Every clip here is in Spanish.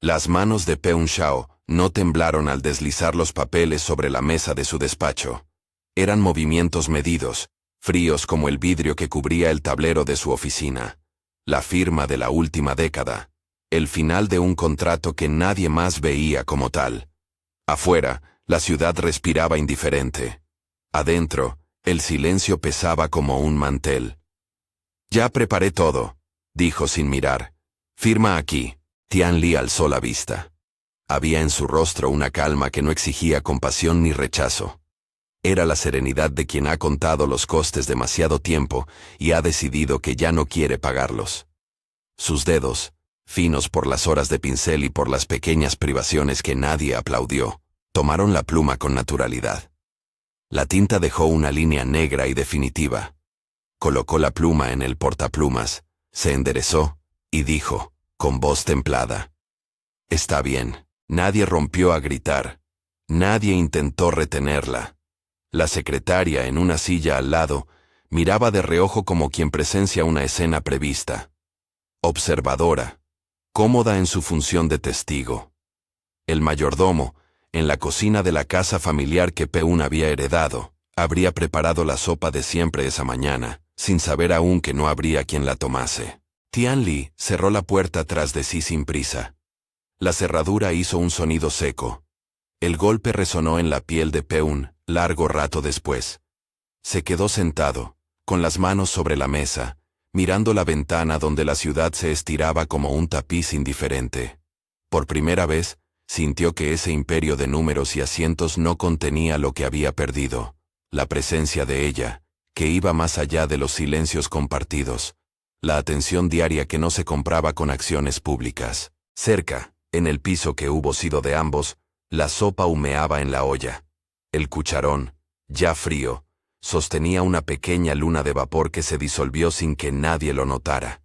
Las manos de Peung Shao no temblaron al deslizar los papeles sobre la mesa de su despacho. Eran movimientos medidos, fríos como el vidrio que cubría el tablero de su oficina. La firma de la última década. El final de un contrato que nadie más veía como tal. Afuera, la ciudad respiraba indiferente. Adentro, el silencio pesaba como un mantel. «Ya preparé todo», dijo sin mirar. «Firma aquí». Tian Li alzó la vista. Había en su rostro una calma que no exigía compasión ni rechazo. Era la serenidad de quien ha contado los costes demasiado tiempo y ha decidido que ya no quiere pagarlos. Sus dedos, finos por las horas de pincel y por las pequeñas privaciones que nadie aplaudió, tomaron la pluma con naturalidad. La tinta dejó una línea negra y definitiva. Colocó la pluma en el portaplumas, se enderezó y dijo, con voz templada: «Está bien». Nadie rompió a gritar. Nadie intentó retenerla. La secretaria, en una silla al lado, miraba de reojo como quien presencia una escena prevista. Observadora, cómoda en su función de testigo. El mayordomo, en la cocina de la casa familiar que Peún había heredado, habría preparado la sopa de siempre esa mañana, sin saber aún que no habría quien la tomase. Tian Li cerró la puerta tras de sí sin prisa. La cerradura hizo un sonido seco. El golpe resonó en la piel de Peún, largo rato después. Se quedó sentado, con las manos sobre la mesa, mirando la ventana donde la ciudad se estiraba como un tapiz indiferente. Por primera vez, sintió que ese imperio de números y asientos no contenía lo que había perdido, la presencia de ella, que iba más allá de los silencios compartidos, la atención diaria que no se compraba con acciones públicas. Cerca, en el piso que hubo sido de ambos, la sopa humeaba en la olla. El cucharón, ya frío, sostenía una pequeña luna de vapor que se disolvió sin que nadie lo notara.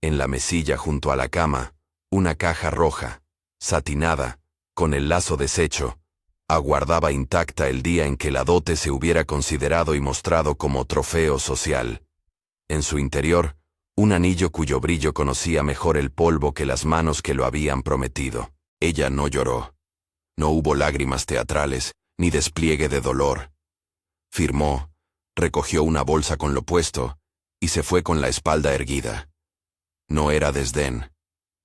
En la mesilla junto a la cama, una caja roja, satinada, con el lazo deshecho, aguardaba intacta el día en que la dote se hubiera considerado y mostrado como trofeo social. En su interior, un anillo cuyo brillo conocía mejor el polvo que las manos que lo habían prometido. Ella no lloró. No hubo lágrimas teatrales, ni despliegue de dolor. Firmó, recogió una bolsa con lo puesto, y se fue con la espalda erguida. No era desdén.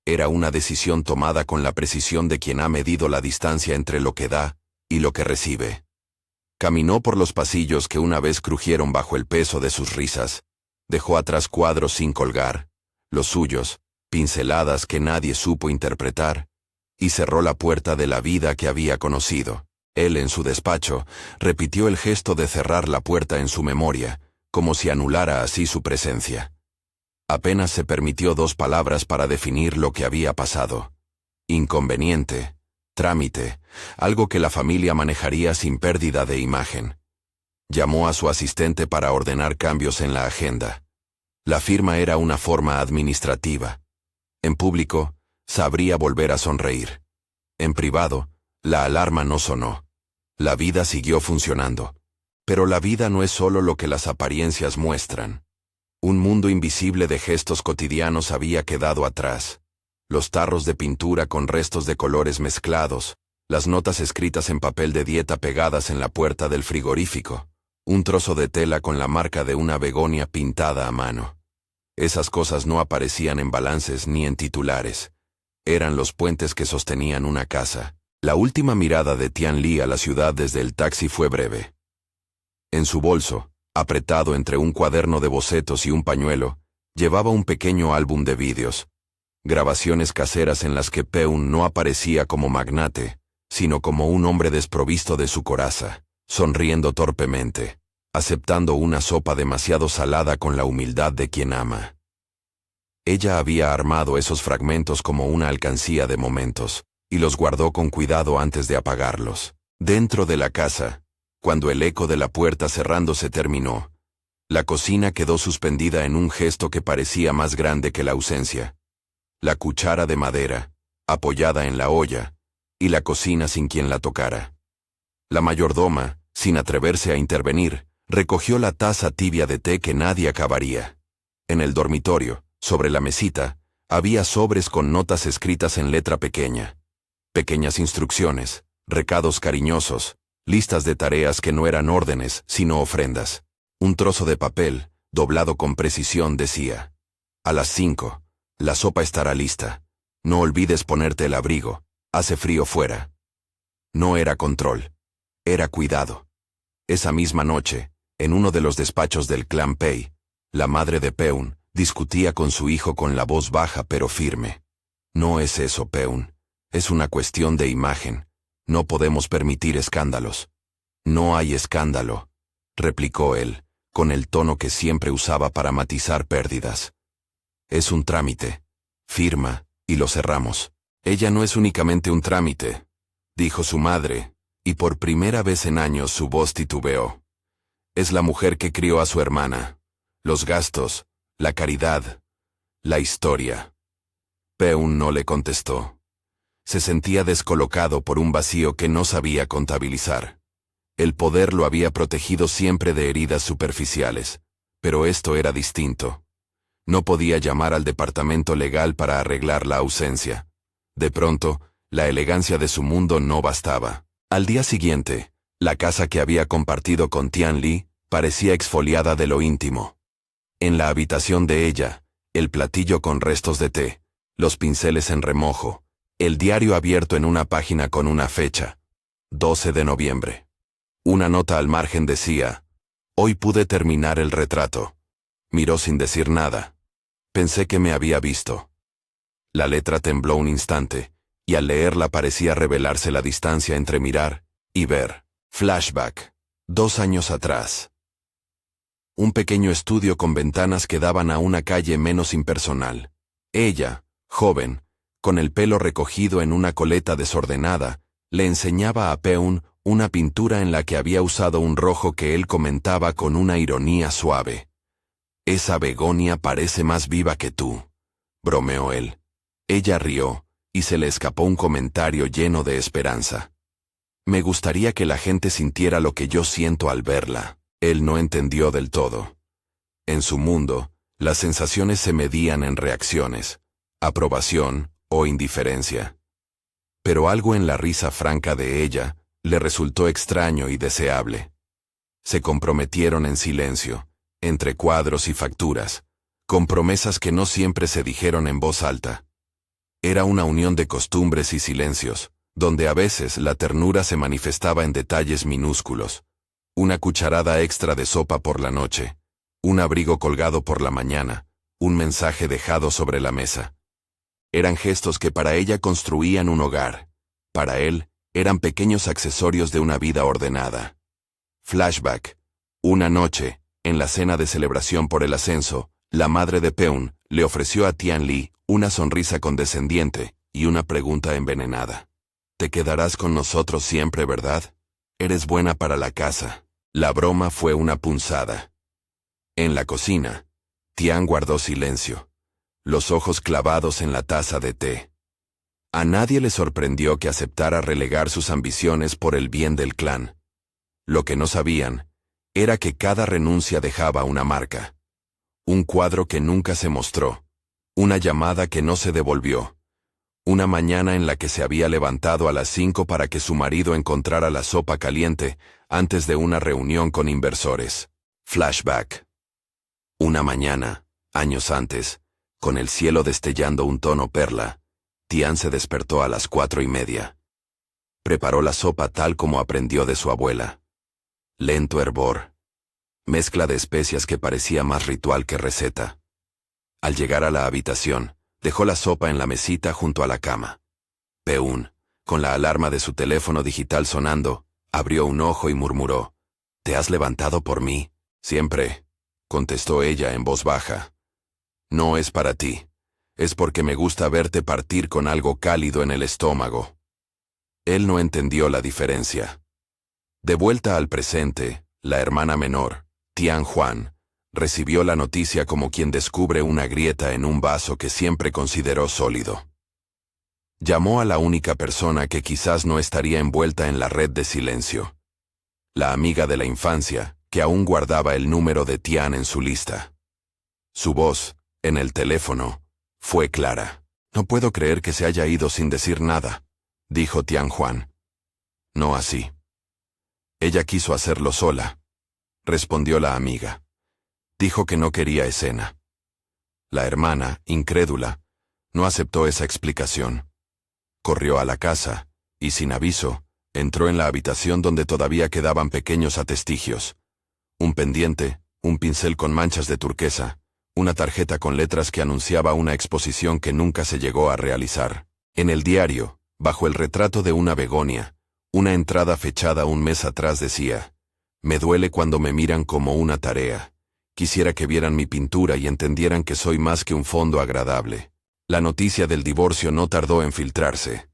Era una decisión tomada con la precisión de quien ha medido la distancia entre lo que da y lo que recibe. Caminó por los pasillos que una vez crujieron bajo el peso de sus risas. Dejó atrás cuadros sin colgar, los suyos, pinceladas que nadie supo interpretar, y cerró la puerta de la vida que había conocido. Él, en su despacho, repitió el gesto de cerrar la puerta en su memoria, como si anulara así su presencia. Apenas se permitió 2 palabras para definir lo que había pasado. Inconveniente, trámite, algo que la familia manejaría sin pérdida de imagen. Llamó a su asistente para ordenar cambios en la agenda. La firma era una forma administrativa. En público, sabría volver a sonreír. En privado, la alarma no sonó. La vida siguió funcionando. Pero la vida no es solo lo que las apariencias muestran. Un mundo invisible de gestos cotidianos había quedado atrás. Los tarros de pintura con restos de colores mezclados, las notas escritas en papel de dieta pegadas en la puerta del frigorífico, un trozo de tela con la marca de una begonia pintada a mano. Esas cosas no aparecían en balances ni en titulares. Eran los puentes que sostenían una casa. La última mirada de Tian Li a la ciudad desde el taxi fue breve. En su bolso, apretado entre un cuaderno de bocetos y un pañuelo, llevaba un pequeño álbum de vídeos. Grabaciones caseras en las que Peún no aparecía como magnate, sino como un hombre desprovisto de su coraza, sonriendo torpemente, aceptando una sopa demasiado salada con la humildad de quien ama. Ella había armado esos fragmentos como una alcancía de momentos, y los guardó con cuidado antes de apagarlos. Dentro de la casa, cuando el eco de la puerta cerrándose terminó, la cocina quedó suspendida en un gesto que parecía más grande que la ausencia. La cuchara de madera, apoyada en la olla, y la cocina sin quien la tocara. La mayordoma, sin atreverse a intervenir, recogió la taza tibia de té que nadie acabaría. En el dormitorio, sobre la mesita, Había sobres con notas escritas en letra pequeña. Pequeñas instrucciones, recados cariñosos, listas de tareas que no eran órdenes, sino ofrendas. Un trozo de papel, doblado con precisión, decía: a las 5, la sopa estará lista. No olvides ponerte el abrigo, hace frío fuera. No era control, era cuidado. Esa misma noche, en uno de los despachos del clan Pei, la madre de Peun discutía con su hijo con la voz baja pero firme. No es eso, Peun. Es una cuestión de imagen. No podemos permitir escándalos. No hay escándalo, replicó él, con el tono que siempre usaba para matizar pérdidas. Es un trámite. Firma, y lo cerramos. Ella no es únicamente un trámite, dijo su madre, y por primera vez en años su voz titubeó. Es la mujer que crió a su hermana. Los gastos, la caridad, la historia. Peun no le contestó. Se sentía descolocado por un vacío que no sabía contabilizar. El poder lo había protegido siempre de heridas superficiales, pero esto era distinto. No podía llamar al departamento legal para arreglar la ausencia. De pronto, la elegancia de su mundo no bastaba. Al día siguiente, la casa que había compartido con Tian Li parecía exfoliada de lo íntimo. En la habitación de ella, el platillo con restos de té, los pinceles en remojo, el diario abierto en una página con una fecha, 12 de noviembre. Una nota al margen decía: hoy pude terminar el retrato. Miró sin decir nada. Pensé que me había visto. La letra tembló un instante, y al leerla parecía revelarse la distancia entre mirar y ver. Flashback. 2 años atrás. Un pequeño estudio con ventanas que daban a una calle menos impersonal. Ella, joven, con el pelo recogido en una coleta desordenada, le enseñaba a Peun una pintura en la que había usado un rojo que él comentaba con una ironía suave. Esa begonia parece más viva que tú, bromeó él. Ella rió, y se le escapó un comentario lleno de esperanza. Me gustaría que la gente sintiera lo que yo siento al verla. Él no entendió del todo. En su mundo, las sensaciones se medían en reacciones, aprobación o indiferencia. Pero algo en la risa franca de ella le resultó extraño y deseable. Se comprometieron en silencio, entre cuadros y facturas, con promesas que no siempre se dijeron en voz alta. Era una unión de costumbres y silencios, donde a veces la ternura se manifestaba en detalles minúsculos. Una cucharada extra de sopa por la noche, un abrigo colgado por la mañana, un mensaje dejado sobre la mesa. Eran gestos que para ella construían un hogar. Para él, eran pequeños accesorios de una vida ordenada. Flashback. Una noche, en la cena de celebración por el ascenso, la madre de Peun le ofreció a Tian Li una sonrisa condescendiente y una pregunta envenenada. Te quedarás con nosotros siempre, ¿verdad? Eres buena para la casa. La broma fue una punzada. En la cocina, Tian guardó silencio, los ojos clavados en la taza de té. A nadie le sorprendió que aceptara relegar sus ambiciones por el bien del clan. Lo que no sabían era que cada renuncia dejaba una marca. Un cuadro que nunca se mostró, una llamada que no se devolvió, una mañana en la que se había levantado a las 5 para que su marido encontrara la sopa caliente antes de una reunión con inversores. Flashback. Una mañana, años antes, con el cielo destellando un tono perla, Tian se despertó a las 4:30. Preparó la sopa tal como aprendió de su abuela. Lento hervor. Mezcla de especias que parecía más ritual que receta. Al llegar a la habitación, dejó la sopa en la mesita junto a la cama. Peun, con la alarma de su teléfono digital sonando, abrió un ojo y murmuró: ¿Te has levantado por mí? Siempre, contestó ella en voz baja. No es para ti. Es porque me gusta verte partir con algo cálido en el estómago. Él no entendió la diferencia. De vuelta al presente, la hermana menor, Tian Juan, recibió la noticia como quien descubre una grieta en un vaso que siempre consideró sólido. Llamó a la única persona que quizás no estaría envuelta en la red de silencio. La amiga de la infancia, que aún guardaba el número de Tian en su lista. Su voz, en el teléfono, Fue clara. No puedo creer que se haya ido sin decir nada, dijo Tian Juan. No así. Ella quiso hacerlo sola, respondió la amiga. Dijo que no quería escena. La hermana, incrédula, no aceptó esa explicación. Corrió a la casa, y sin aviso, entró en la habitación donde todavía quedaban pequeños atestigios. Un pendiente, un pincel con manchas de turquesa, una tarjeta con letras que anunciaba una exposición que nunca se llegó a realizar. En el diario, bajo el retrato de una begonia, una entrada fechada un mes atrás decía: «Me duele cuando me miran como una tarea. Quisiera que vieran mi pintura y entendieran que soy más que un fondo agradable». La noticia del divorcio no tardó en filtrarse.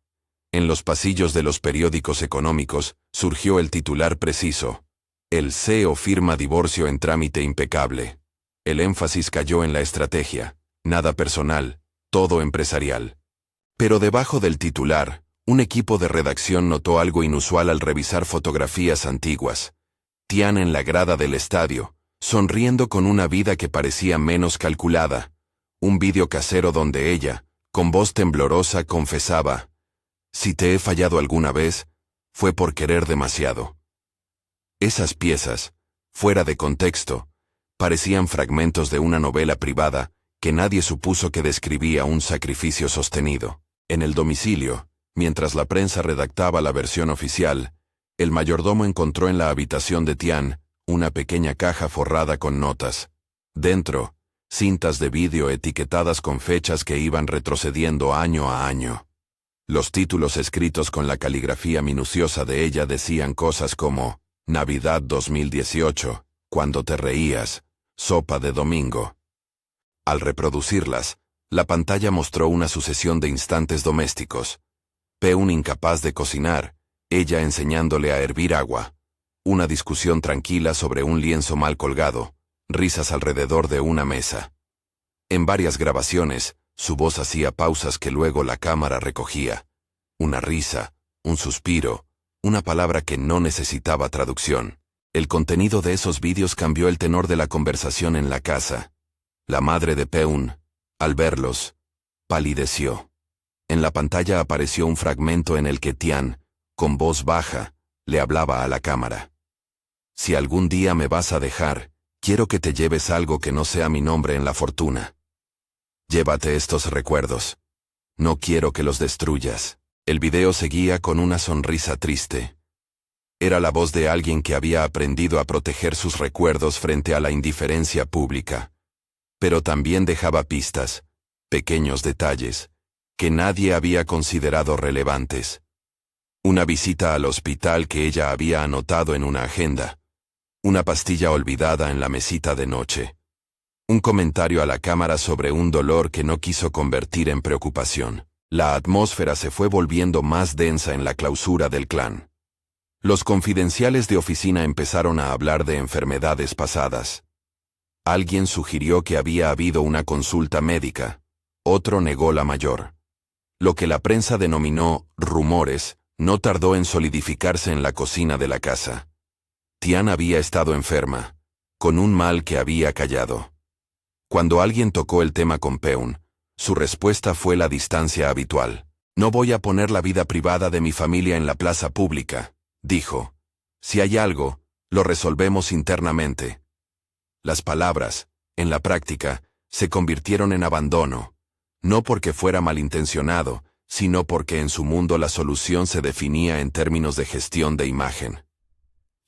En los pasillos de los periódicos económicos surgió el titular preciso: «El CEO firma divorcio en trámite impecable». El énfasis cayó en la estrategia, nada personal, todo empresarial. Pero debajo del titular, un equipo de redacción notó algo inusual al revisar fotografías antiguas. Tian en la grada del estadio, sonriendo con una vida que parecía menos calculada. Un vídeo casero donde ella, con voz temblorosa, confesaba: «Si te he fallado alguna vez, fue por querer demasiado». Esas piezas, fuera de contexto, parecían fragmentos de una novela privada que nadie supuso que describía un sacrificio sostenido. En el domicilio, mientras la prensa redactaba la versión oficial, el mayordomo encontró en la habitación de Tian una pequeña caja forrada con notas. Dentro, cintas de vídeo etiquetadas con fechas que iban retrocediendo año a año. Los títulos escritos con la caligrafía minuciosa de ella decían cosas como: «Navidad 2018, cuando te reías, sopa de domingo». Al reproducirlas, la pantalla mostró una sucesión de instantes domésticos. Peun incapaz de cocinar, ella enseñándole a hervir agua. Una discusión tranquila sobre un lienzo mal colgado, risas alrededor de una mesa. En varias grabaciones, su voz hacía pausas que luego la cámara recogía. Una risa, un suspiro, una palabra que no necesitaba traducción. El contenido de esos vídeos cambió el tenor de la conversación en la casa. La madre de Peun, al verlos, palideció. En la pantalla apareció un fragmento en el que Tian, con voz baja, le hablaba a la cámara. «Si algún día me vas a dejar, quiero que te lleves algo que no sea mi nombre en la fortuna. Llévate estos recuerdos. No quiero que los destruyas». El video seguía con una sonrisa triste. Era la voz de alguien que había aprendido a proteger sus recuerdos frente a la indiferencia pública. Pero también dejaba pistas, pequeños detalles, que nadie había considerado relevantes. Una visita al hospital que ella había anotado en una agenda. Una pastilla olvidada en la mesita de noche. Un comentario a la cámara sobre un dolor que no quiso convertir en preocupación. La atmósfera se fue volviendo más densa en la clausura del clan. Los confidenciales de oficina empezaron a hablar de enfermedades pasadas. Alguien sugirió que había habido una consulta médica. Otro negó la mayor. Lo que la prensa denominó rumores no tardó en solidificarse en la cocina de la casa. Tian había estado enferma, con un mal que había callado. Cuando alguien tocó el tema con Peun, su respuesta fue la distancia habitual. «No voy a poner la vida privada de mi familia en la plaza pública», dijo. «Si hay algo, lo resolvemos internamente». Las palabras, en la práctica, se convirtieron en abandono, no porque fuera malintencionado, sino porque en su mundo la solución se definía en términos de gestión de imagen.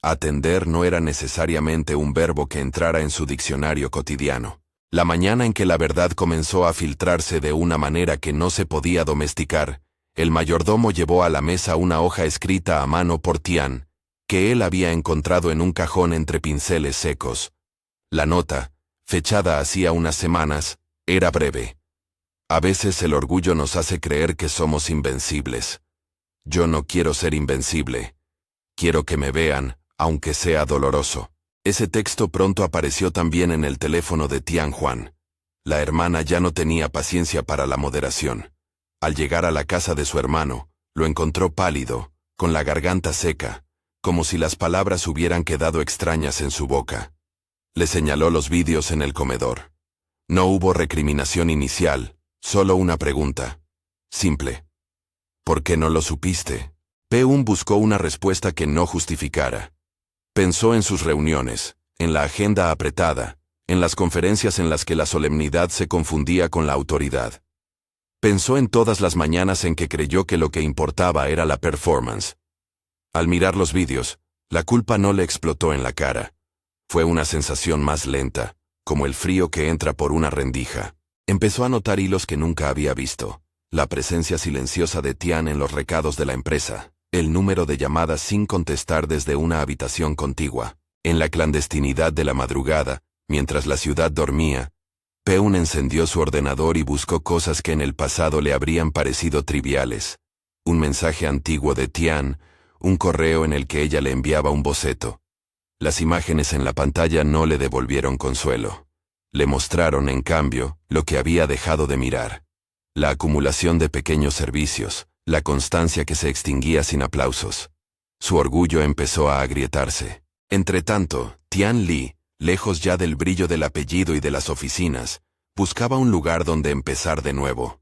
Atender no era necesariamente un verbo que entrara en su diccionario cotidiano. La mañana en que la verdad comenzó a filtrarse de una manera que no se podía domesticar, el mayordomo llevó a la mesa una hoja escrita a mano por Tian, que él había encontrado en un cajón entre pinceles secos. La nota, fechada hacía unas semanas, era breve. «A veces el orgullo nos hace creer que somos invencibles. Yo no quiero ser invencible. Quiero que me vean, aunque sea doloroso». Ese texto pronto apareció también en el teléfono de Tian Juan. La hermana ya no tenía paciencia para la moderación. Al llegar a la casa de su hermano, lo encontró pálido, con la garganta seca, como si las palabras hubieran quedado extrañas en su boca. Le señaló los vídeos en el comedor. No hubo recriminación inicial, Solo una pregunta. Simple. ¿Por qué no lo supiste? Peun buscó una respuesta que no justificara. Pensó en sus reuniones, en la agenda apretada, en las conferencias en las que la solemnidad se confundía con la autoridad. Pensó en todas las mañanas en que creyó que lo que importaba era la performance. Al mirar los vídeos, la culpa no le explotó en la cara. Fue una sensación más lenta, como el frío que entra por una rendija. Empezó a notar hilos que nunca había visto. La presencia silenciosa de Tian en los recados de la empresa, el número de llamadas sin contestar desde una habitación contigua. En la clandestinidad de la madrugada, mientras la ciudad dormía, Peun encendió su ordenador y buscó cosas que en el pasado le habrían parecido triviales. Un mensaje antiguo de Tian, un correo en el que ella le enviaba un boceto. Las imágenes en la pantalla no le devolvieron consuelo. Le mostraron, en cambio, lo que había dejado de mirar. La acumulación de pequeños servicios, la constancia que se extinguía sin aplausos. Su orgullo empezó a agrietarse. Entretanto, Tian Li, lejos ya del brillo del apellido y de las oficinas, buscaba un lugar donde empezar de nuevo.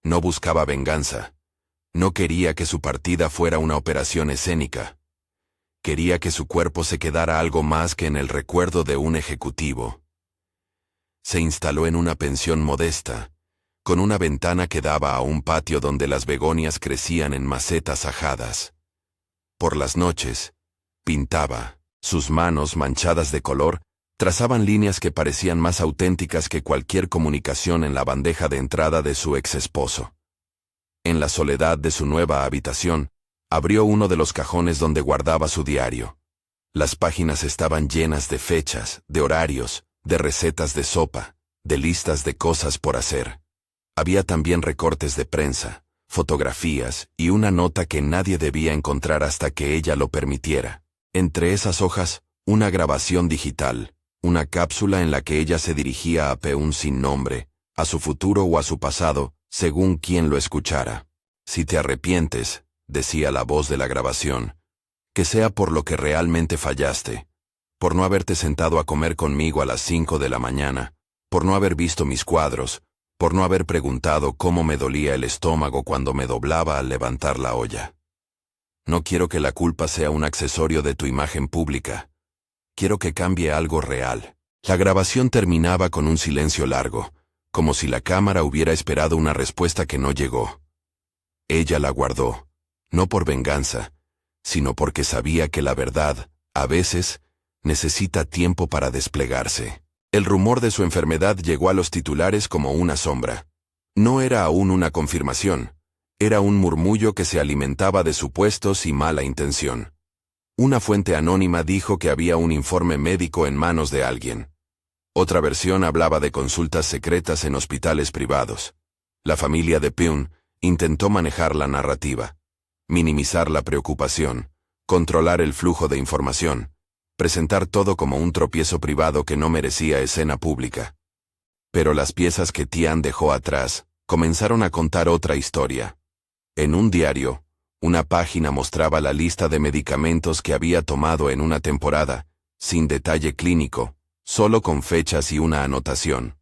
No buscaba venganza. No quería que su partida fuera una operación escénica. Quería que su cuerpo se quedara algo más que en el recuerdo de un ejecutivo. Se instaló en una pensión modesta, con una ventana que daba a un patio donde las begonias crecían en macetas ajadas. Por las noches, pintaba. Sus manos, manchadas de color, trazaban líneas que parecían más auténticas que cualquier comunicación en la bandeja de entrada de su ex esposo. En la soledad de su nueva habitación, abrió uno de los cajones donde guardaba su diario. Las páginas estaban llenas de fechas, de horarios, de recetas de sopa, de listas de cosas por hacer. Había también recortes de prensa, fotografías y una nota que nadie debía encontrar hasta que ella lo permitiera. Entre esas hojas, una grabación digital, una cápsula en la que ella se dirigía a Peun sin nombre, a su futuro o a su pasado, según quien lo escuchara. Si te arrepientes, decía la voz de la grabación, que sea por lo que realmente fallaste, por no haberte sentado a comer conmigo a las 5 de la mañana, por no haber visto mis cuadros, por no haber preguntado cómo me dolía el estómago cuando me doblaba al levantar la olla. No quiero que la culpa sea un accesorio de tu imagen pública. Quiero que cambie algo real. La grabación terminaba con un silencio largo, como si la cámara hubiera esperado una respuesta que no llegó. Ella la guardó, no por venganza, sino porque sabía que la verdad, a veces, necesita tiempo para desplegarse. El rumor de su enfermedad llegó a los titulares como una sombra. No era aún una confirmación. Era un murmullo que se alimentaba de supuestos y mala intención. Una fuente anónima dijo que había un informe médico en manos de alguien. Otra versión hablaba de consultas secretas en hospitales privados. La familia de Peun intentó manejar la narrativa, minimizar la preocupación, controlar el flujo de información, presentar todo como un tropiezo privado que no merecía escena pública. Pero las piezas que Tian dejó atrás comenzaron a contar otra historia. En un diario, una página mostraba la lista de medicamentos que había tomado en una temporada, sin detalle clínico, solo con fechas y una anotación.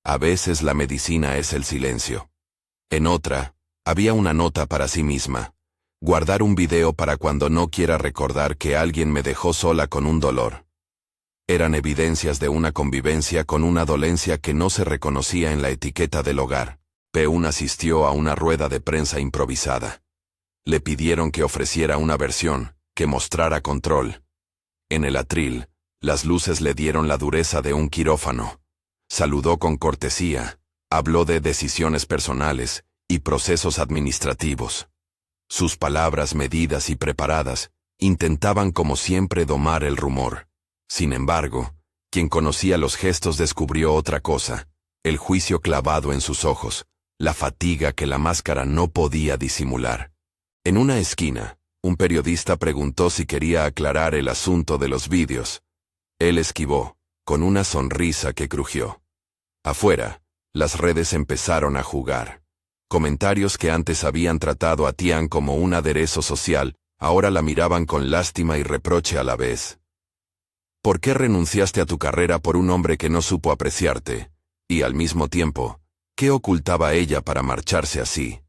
A veces la medicina es el silencio. En otra, había una nota para sí misma. Guardar un video para cuando no quiera recordar que alguien me dejó sola con un dolor. Eran evidencias de una convivencia con una dolencia que no se reconocía en la etiqueta del hogar. Peun asistió a una rueda de prensa improvisada. Le pidieron que ofreciera una versión, que mostrara control. En el atril, las luces le dieron la dureza de un quirófano. Saludó con cortesía, habló de decisiones personales y procesos administrativos. Sus palabras medidas y preparadas intentaban como siempre domar el rumor. Sin embargo, quien conocía los gestos descubrió otra cosa, el juicio clavado en sus ojos, la fatiga que la máscara no podía disimular. En una esquina, un periodista preguntó si quería aclarar el asunto de los vídeos. Él esquivó, con una sonrisa que crujió. Afuera, las redes empezaron a jugar. Comentarios que antes habían tratado a Tian como un aderezo social, ahora la miraban con lástima y reproche a la vez. ¿Por qué renunciaste a tu carrera por un hombre que no supo apreciarte? Y al mismo tiempo, ¿Qué ocultaba ella para marcharse así?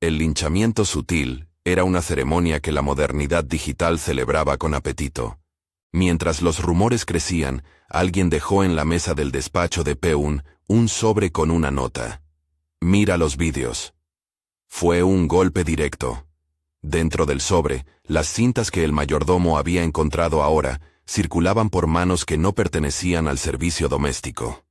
El linchamiento sutil era una ceremonia que la modernidad digital celebraba con apetito. Mientras los rumores crecían, alguien dejó en la mesa del despacho de Peun un sobre con una nota. Mira los vídeos. Fue un golpe directo. Dentro del sobre, las cintas que el mayordomo había encontrado ahora circulaban por manos que no pertenecían al servicio doméstico.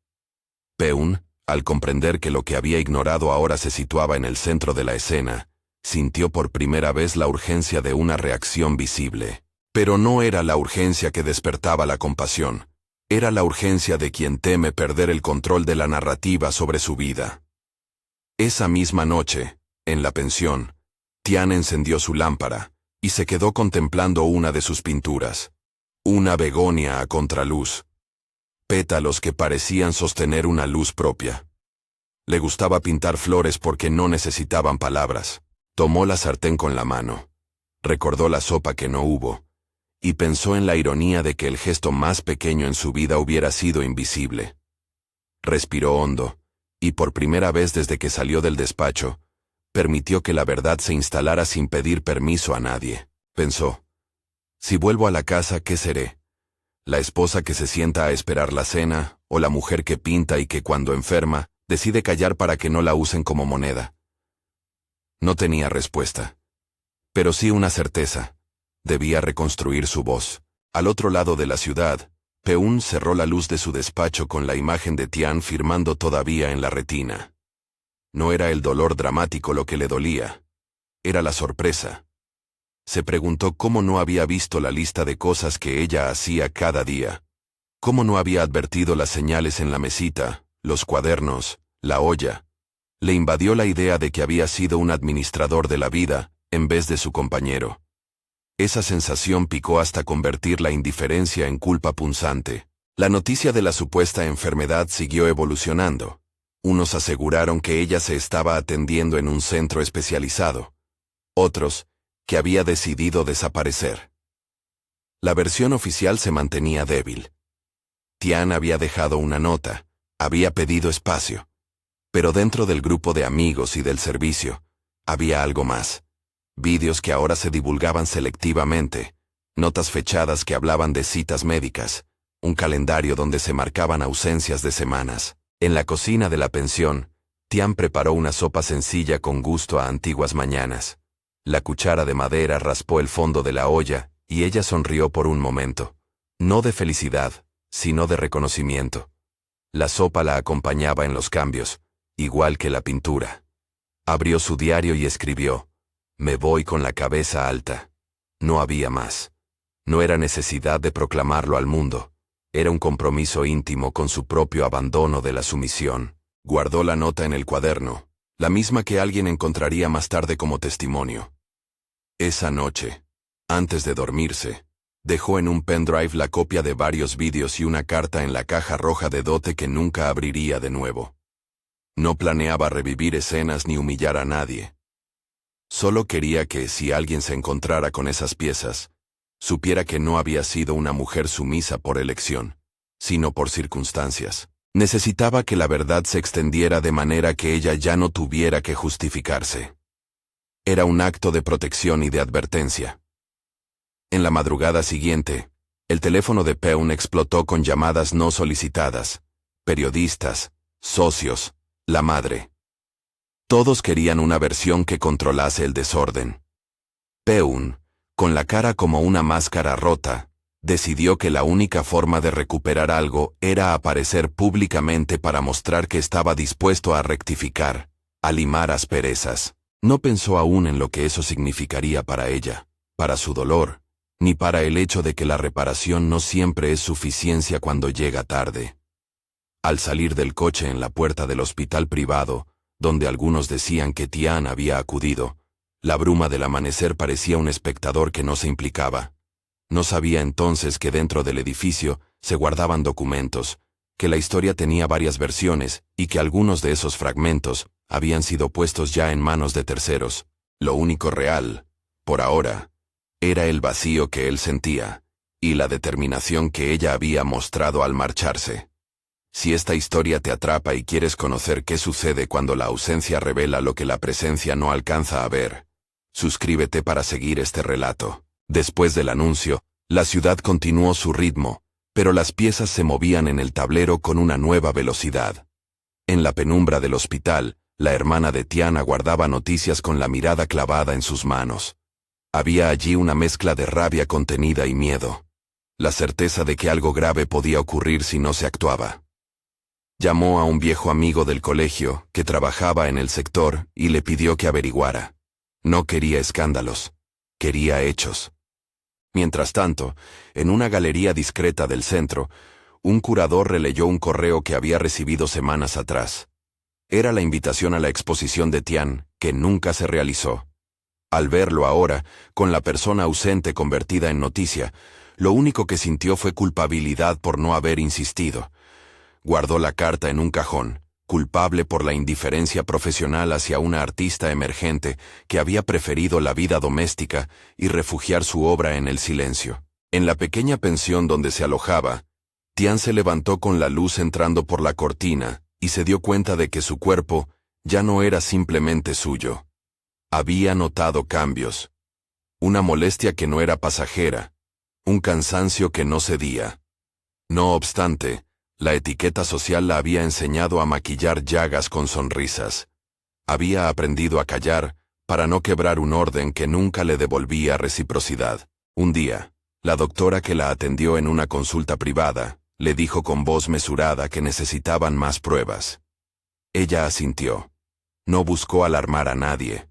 Peun, al comprender que lo que había ignorado ahora se situaba en el centro de la escena, sintió por primera vez la urgencia de una reacción visible. Pero no era la urgencia que despertaba la compasión. Era la urgencia de quien teme perder el control de la narrativa sobre su vida. Esa misma noche, en la pensión, Tian encendió su lámpara y se quedó contemplando una de sus pinturas. Una begonia a contraluz. Pétalos que parecían sostener una luz propia. Le gustaba pintar flores porque no necesitaban palabras. Tomó la sartén con la mano. Recordó la sopa que no hubo. Y pensó en la ironía de que el gesto más pequeño en su vida hubiera sido invisible. Respiró hondo, y por primera vez desde que salió del despacho, permitió que la verdad se instalara sin pedir permiso a nadie. Pensó, si vuelvo a la casa, ¿qué seré? ¿La esposa que se sienta a esperar la cena, o la mujer que pinta y que cuando enferma, decide callar para que no la usen como moneda? No tenía respuesta. Pero sí una certeza. Debía reconstruir su voz. Al otro lado de la ciudad, Peun cerró la luz de su despacho con la imagen de Tian firmando todavía en la retina. No era el dolor dramático lo que le dolía. Era la sorpresa. Se preguntó cómo no había visto la lista de cosas que ella hacía cada día. Cómo no había advertido las señales en la mesita, los cuadernos, la olla. Le invadió la idea de que había sido un administrador de la vida, en vez de su compañero. Esa sensación picó hasta convertir la indiferencia en culpa punzante. La noticia de la supuesta enfermedad siguió evolucionando. Unos aseguraron que ella se estaba atendiendo en un centro especializado. Otros, que había decidido desaparecer. La versión oficial se mantenía débil. Tian había dejado una nota, había pedido espacio. Pero dentro del grupo de amigos y del servicio, había algo más. Vídeos que ahora se divulgaban selectivamente, notas fechadas que hablaban de citas médicas, un calendario donde se marcaban ausencias de semanas. En la cocina de la pensión, Tian preparó una sopa sencilla con gusto a antiguas mañanas. La cuchara de madera raspó el fondo de la olla, y ella sonrió por un momento. No de felicidad, sino de reconocimiento. La sopa la acompañaba en los cambios, igual que la pintura. Abrió su diario y escribió, «Me voy con la cabeza alta». No había más. No era necesidad de proclamarlo al mundo. Era un compromiso íntimo con su propio abandono de la sumisión. Guardó la nota en el cuaderno, la misma que alguien encontraría más tarde como testimonio. Esa noche, antes de dormirse, dejó en un pendrive la copia de varios vídeos y una carta en la caja roja de dote que nunca abriría de nuevo. No planeaba revivir escenas ni humillar a nadie. Solo quería que, si alguien se encontrara con esas piezas, supiera que no había sido una mujer sumisa por elección, sino por circunstancias. Necesitaba que la verdad se extendiera de manera que ella ya no tuviera que justificarse. Era un acto de protección y de advertencia. En la madrugada siguiente, el teléfono de Peun explotó con llamadas no solicitadas, periodistas, socios, la madre. Todos querían una versión que controlase el desorden. Peun, con la cara como una máscara rota, decidió que la única forma de recuperar algo era aparecer públicamente para mostrar que estaba dispuesto a rectificar, a limar asperezas. No pensó aún en lo que eso significaría para ella, para su dolor, ni para el hecho de que la reparación no siempre es suficiencia cuando llega tarde. Al salir del coche en la puerta del hospital privado, donde algunos decían que Tian había acudido, la bruma del amanecer parecía un espectador que no se implicaba. No sabía entonces que dentro del edificio se guardaban documentos, que la historia tenía varias versiones y que algunos de esos fragmentos habían sido puestos ya en manos de terceros. Lo único real, por ahora, era el vacío que él sentía y la determinación que ella había mostrado al marcharse. Si esta historia te atrapa y quieres conocer qué sucede cuando la ausencia revela lo que la presencia no alcanza a ver, suscríbete para seguir este relato. Después del anuncio, la ciudad continuó su ritmo, pero las piezas se movían en el tablero con una nueva velocidad. En la penumbra del hospital, la hermana de Tian aguardaba noticias con la mirada clavada en sus manos. Había allí una mezcla de rabia contenida y miedo. La certeza de que algo grave podía ocurrir si no se actuaba. Llamó a un viejo amigo del colegio, que trabajaba en el sector, y le pidió que averiguara. No quería escándalos. Quería hechos. Mientras tanto, en una galería discreta del centro, un curador releyó un correo que había recibido semanas atrás. Era la invitación a la exposición de Tian, que nunca se realizó. Al verlo ahora, con la persona ausente convertida en noticia, lo único que sintió fue culpabilidad por no haber insistido. Guardó la carta en un cajón, culpable por la indiferencia profesional hacia una artista emergente que había preferido la vida doméstica y refugiar su obra en el silencio. En la pequeña pensión donde se alojaba, Tian se levantó con la luz entrando por la cortina y se dio cuenta de que su cuerpo ya no era simplemente suyo. Había notado cambios. Una molestia que no era pasajera. Un cansancio que no cedía. No obstante, la etiqueta social la había enseñado a maquillar llagas con sonrisas. Había aprendido a callar para no quebrar un orden que nunca le devolvía reciprocidad. Un día, la doctora que la atendió en una consulta privada, le dijo con voz mesurada que necesitaban más pruebas. Ella asintió. No buscó alarmar a nadie.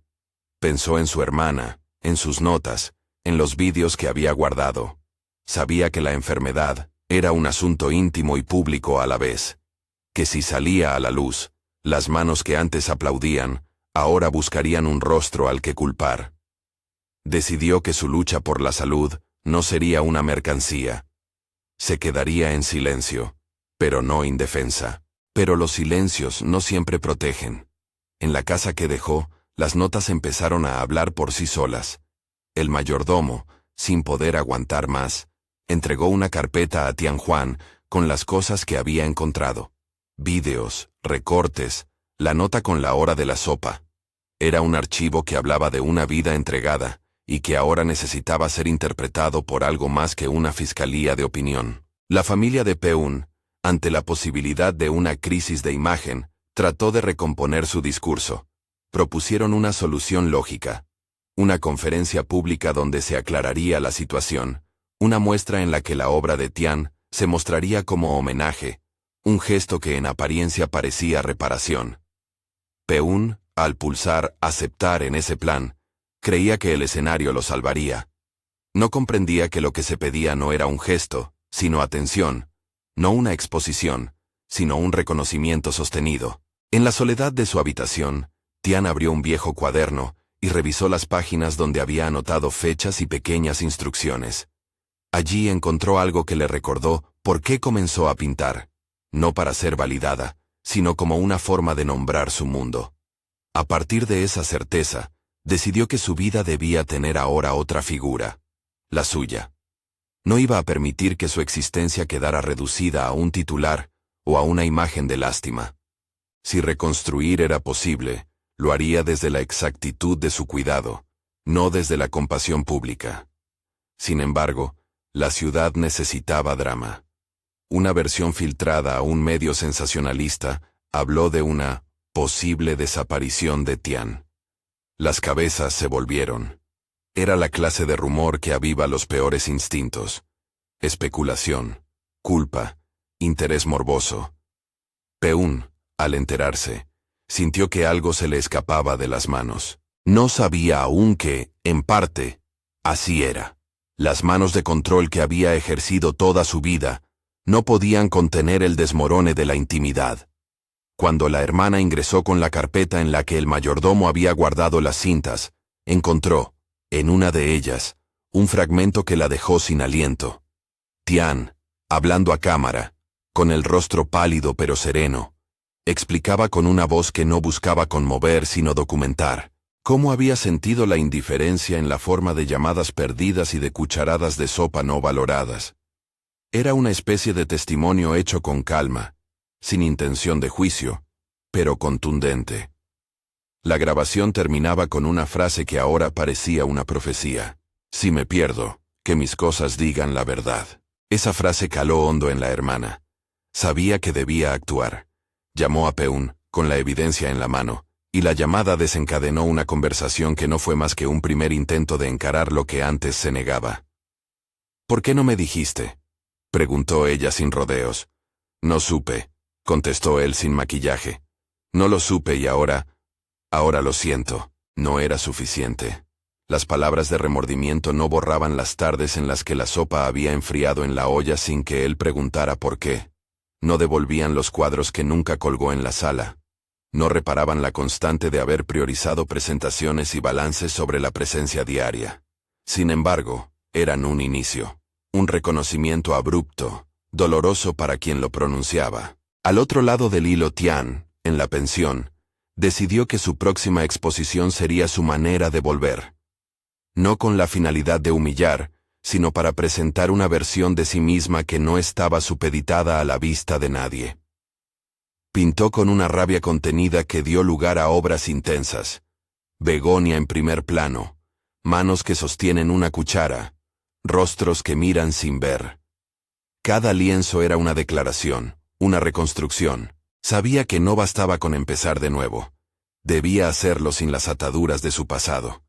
Pensó en su hermana, en sus notas, en los vídeos que había guardado. Sabía que la enfermedad era un asunto íntimo y público a la vez. Que si salía a la luz, las manos que antes aplaudían, ahora buscarían un rostro al que culpar. Decidió que su lucha por la salud no sería una mercancía. Se quedaría en silencio, pero no indefensa. Pero los silencios no siempre protegen. En la casa que dejó, las notas empezaron a hablar por sí solas. El mayordomo, sin poder aguantar más, entregó una carpeta a Tianjuan con las cosas que había encontrado. Vídeos, recortes, la nota con la hora de la sopa. Era un archivo que hablaba de una vida entregada, y que ahora necesitaba ser interpretado por algo más que una fiscalía de opinión. La familia de Peun, ante la posibilidad de una crisis de imagen, trató de recomponer su discurso. Propusieron una solución lógica. Una conferencia pública donde se aclararía la situación. Una muestra en la que la obra de Tian se mostraría como homenaje, un gesto que en apariencia parecía reparación. Peun, al pulsar aceptar en ese plan, creía que el escenario lo salvaría. No comprendía que lo que se pedía no era un gesto, sino atención, no una exposición, sino un reconocimiento sostenido. En la soledad de su habitación, Tian abrió un viejo cuaderno y revisó las páginas donde había anotado fechas y pequeñas instrucciones. Allí encontró algo que le recordó por qué comenzó a pintar, no para ser validada, sino como una forma de nombrar su mundo. A partir de esa certeza, decidió que su vida debía tener ahora otra figura, la suya. No iba a permitir que su existencia quedara reducida a un titular o a una imagen de lástima. Si reconstruir era posible, lo haría desde la exactitud de su cuidado, no desde la compasión pública. Sin embargo, la ciudad necesitaba drama. Una versión filtrada a un medio sensacionalista habló de una posible desaparición de Tian. Las cabezas se volvieron. Era la clase de rumor que aviva los peores instintos. Especulación, culpa, interés morboso. Peun, al enterarse, sintió que algo se le escapaba de las manos. No sabía aún que, en parte, así era. Las manos de control que había ejercido toda su vida no podían contener el desmorone de la intimidad. Cuando la hermana ingresó con la carpeta en la que el mayordomo había guardado las cintas, encontró, en una de ellas, un fragmento que la dejó sin aliento. Tian, hablando a cámara, con el rostro pálido pero sereno, explicaba con una voz que no buscaba conmover sino documentar, cómo había sentido la indiferencia en la forma de llamadas perdidas y de cucharadas de sopa no valoradas. Era una especie de testimonio hecho con calma, sin intención de juicio, pero contundente. La grabación terminaba con una frase que ahora parecía una profecía. Si me pierdo, que mis cosas digan la verdad. Esa frase caló hondo en la hermana. Sabía que debía actuar. Llamó a Peún, con la evidencia en la mano, y la llamada desencadenó una conversación que no fue más que un primer intento de encarar lo que antes se negaba. ¿Por qué no me dijiste?, preguntó ella sin rodeos. No supe, contestó él sin maquillaje. No lo supe y ahora lo siento. No era suficiente. Las palabras de remordimiento no borraban las tardes en las que la sopa había enfriado en la olla sin que él preguntara por qué. No devolvían los cuadros que nunca colgó en la sala. No reparaban la constante de haber priorizado presentaciones y balances sobre la presencia diaria. Sin embargo, eran un inicio. Un reconocimiento abrupto, doloroso para quien lo pronunciaba. Al otro lado del hilo, Tian, en la pensión, decidió que su próxima exposición sería su manera de volver. No con la finalidad de humillar, sino para presentar una versión de sí misma que no estaba supeditada a la vista de nadie. Pintó con una rabia contenida que dio lugar a obras intensas. Begonia en primer plano, manos que sostienen una cuchara, rostros que miran sin ver. Cada lienzo era una declaración, una reconstrucción. Sabía que no bastaba con empezar de nuevo. Debía hacerlo sin las ataduras de su pasado.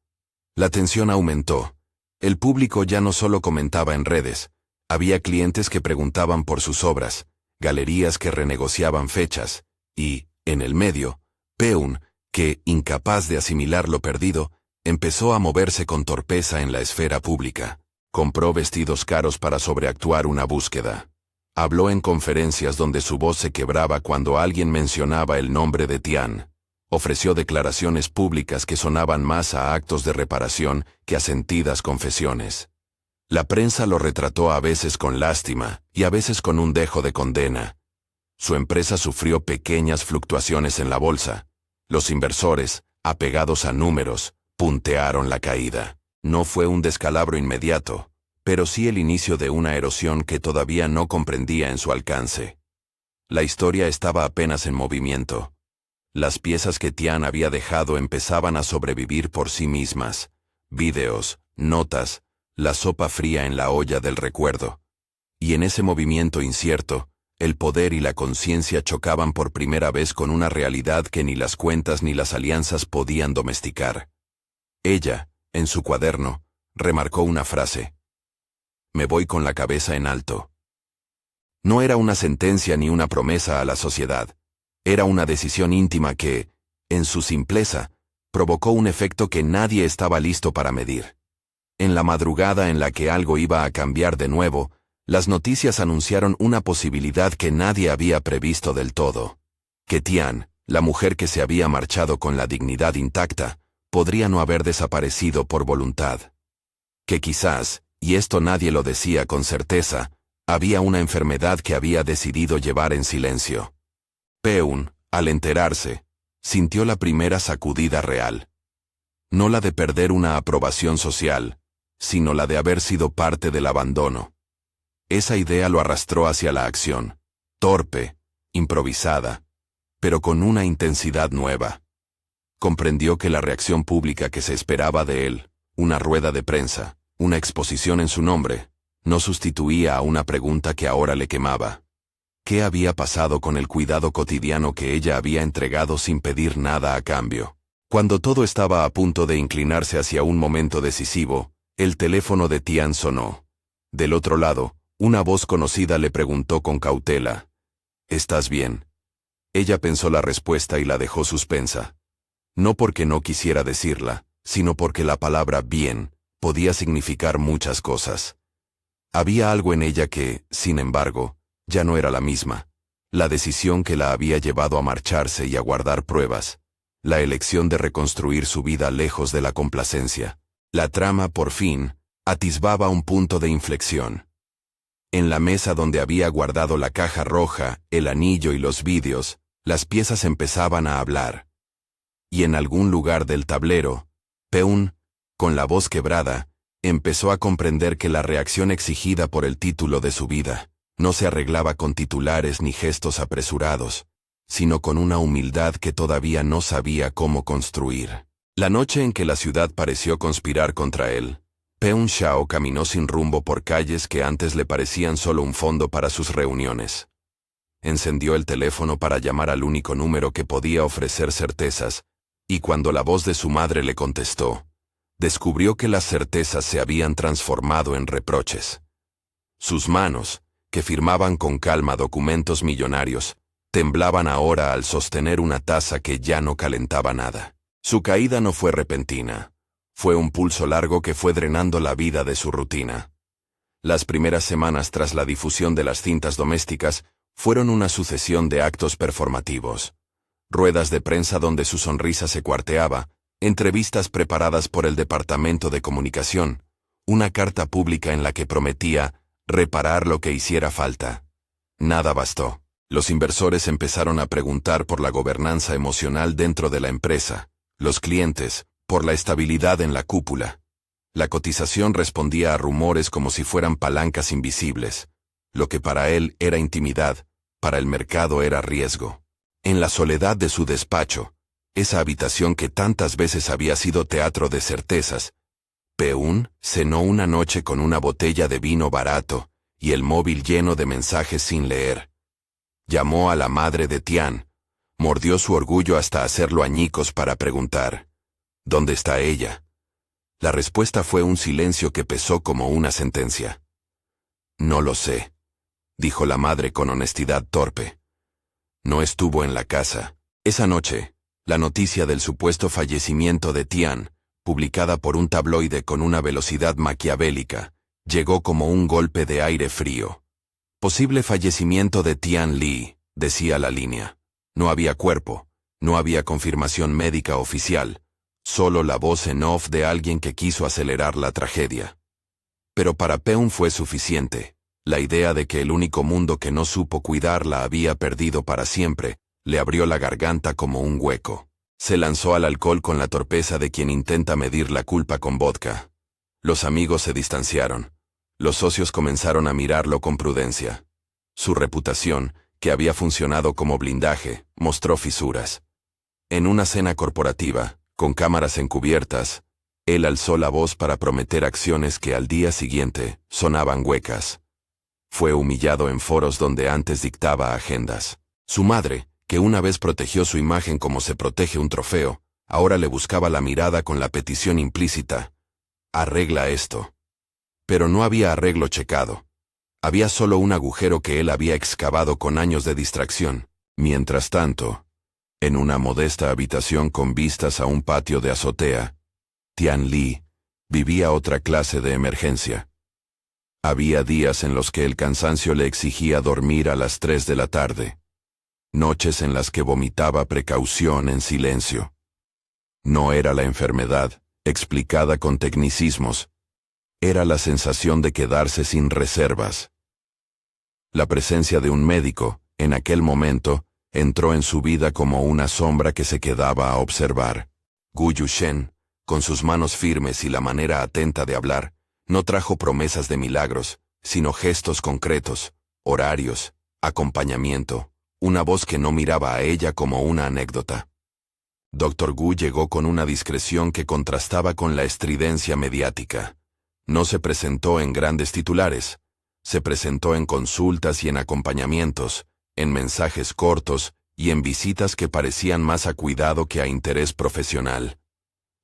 La tensión aumentó. El público ya no solo comentaba en redes. Había clientes que preguntaban por sus obras, galerías que renegociaban fechas, y, en el medio, Peún, que, incapaz de asimilar lo perdido, empezó a moverse con torpeza en la esfera pública. Compró vestidos caros para sobreactuar una búsqueda. Habló en conferencias donde su voz se quebraba cuando alguien mencionaba el nombre de Tian. Ofreció declaraciones públicas que sonaban más a actos de reparación que a sentidas confesiones. La prensa lo retrató a veces con lástima y a veces con un dejo de condena. Su empresa sufrió pequeñas fluctuaciones en la bolsa. Los inversores, apegados a números, puntearon la caída. No fue un descalabro inmediato, pero sí el inicio de una erosión que todavía no comprendía en su alcance. La historia estaba apenas en movimiento. Las piezas que Tian había dejado empezaban a sobrevivir por sí mismas. Videos, notas, la sopa fría en la olla del recuerdo. Y en ese movimiento incierto, el poder y la conciencia chocaban por primera vez con una realidad que ni las cuentas ni las alianzas podían domesticar. Ella, en su cuaderno, remarcó una frase. Me voy con la cabeza en alto. No era una sentencia ni una promesa a la sociedad. Era una decisión íntima que, en su simpleza, provocó un efecto que nadie estaba listo para medir. En la madrugada en la que algo iba a cambiar de nuevo, las noticias anunciaron una posibilidad que nadie había previsto del todo. Que Tian, la mujer que se había marchado con la dignidad intacta, podría no haber desaparecido por voluntad. Que quizás, y esto nadie lo decía con certeza, había una enfermedad que había decidido llevar en silencio. Peún, al enterarse, sintió la primera sacudida real. No la de perder una aprobación social, sino la de haber sido parte del abandono. Esa idea lo arrastró hacia la acción, torpe, improvisada, pero con una intensidad nueva. Comprendió que la reacción pública que se esperaba de él, una rueda de prensa, una exposición en su nombre, no sustituía a una pregunta que ahora le quemaba. ¿Qué había pasado con el cuidado cotidiano que ella había entregado sin pedir nada a cambio? Cuando todo estaba a punto de inclinarse hacia un momento decisivo, el teléfono de Tian sonó. Del otro lado, una voz conocida le preguntó con cautela. ¿Estás bien? Ella pensó la respuesta y la dejó suspensa. No porque no quisiera decirla, sino porque la palabra bien podía significar muchas cosas. Había algo en ella que, sin embargo, ya no era la misma. La decisión que la había llevado a marcharse y a guardar pruebas. La elección de reconstruir su vida lejos de la complacencia. La trama, por fin, atisbaba un punto de inflexión. En la mesa donde había guardado la caja roja, el anillo y los vídeos, las piezas empezaban a hablar. Y en algún lugar del tablero, Peún, con la voz quebrada, empezó a comprender que la reacción exigida por el título de su vida No se arreglaba con titulares ni gestos apresurados, sino con una humildad que todavía no sabía cómo construir. La noche en que la ciudad pareció conspirar contra él, Peung Shao caminó sin rumbo por calles que antes le parecían solo un fondo para sus reuniones. Encendió el teléfono para llamar al único número que podía ofrecer certezas, y cuando la voz de su madre le contestó, descubrió que las certezas se habían transformado en reproches. Sus manos, que firmaban con calma documentos millonarios, temblaban ahora al sostener una taza que ya no calentaba nada. Su caída no fue repentina. Fue un pulso largo que fue drenando la vida de su rutina. Las primeras semanas tras la difusión de las cintas domésticas fueron una sucesión de actos performativos. Ruedas de prensa donde su sonrisa se cuarteaba, entrevistas preparadas por el Departamento de Comunicación, una carta pública en la que prometía reparar lo que hiciera falta. Nada bastó. Los inversores empezaron a preguntar por la gobernanza emocional dentro de la empresa, los clientes, por la estabilidad en la cúpula. La cotización respondía a rumores como si fueran palancas invisibles. Lo que para él era intimidad, para el mercado era riesgo. En la soledad de su despacho, esa habitación que tantas veces había sido teatro de certezas, Peún cenó una noche con una botella de vino barato y el móvil lleno de mensajes sin leer. Llamó a la madre de Tian, mordió su orgullo hasta hacerlo añicos para preguntar, ¿dónde está ella? La respuesta fue un silencio que pesó como una sentencia. No lo sé, dijo la madre con honestidad torpe. No estuvo en la casa. Esa noche, la noticia del supuesto fallecimiento de Tian, publicada por un tabloide con una velocidad maquiavélica, llegó como un golpe de aire frío. Posible fallecimiento de Tian Li, decía la línea. No había cuerpo, no había confirmación médica oficial, solo la voz en off de alguien que quiso acelerar la tragedia. Pero para Peung fue suficiente. La idea de que el único mundo que no supo cuidar la había perdido para siempre, le abrió la garganta como un hueco. Se lanzó al alcohol con la torpeza de quien intenta medir la culpa con vodka. Los amigos se distanciaron. Los socios comenzaron a mirarlo con prudencia. Su reputación, que había funcionado como blindaje, mostró fisuras. En una cena corporativa, con cámaras encubiertas, él alzó la voz para prometer acciones que al día siguiente sonaban huecas. Fue humillado en foros donde antes dictaba agendas. Su madre, que una vez protegió su imagen como se protege un trofeo, ahora le buscaba la mirada con la petición implícita. Arregla esto. Pero no había arreglo checado. Había solo un agujero que él había excavado con años de distracción. Mientras tanto, en una modesta habitación con vistas a un patio de azotea, Tian Li vivía otra clase de emergencia. Había días en los que el cansancio le exigía dormir a las 3 de la tarde. Noches en las que vomitaba precaución en silencio. No era la enfermedad, explicada con tecnicismos. Era la sensación de quedarse sin reservas. La presencia de un médico, en aquel momento, entró en su vida como una sombra que se quedaba a observar. Gu Yushen, con sus manos firmes y la manera atenta de hablar, no trajo promesas de milagros, sino gestos concretos, horarios, acompañamiento, una voz que no miraba a ella como una anécdota. Dr. Gu llegó con una discreción que contrastaba con la estridencia mediática. No se presentó en grandes titulares, se presentó en consultas y en acompañamientos, en mensajes cortos y en visitas que parecían más a cuidado que a interés profesional.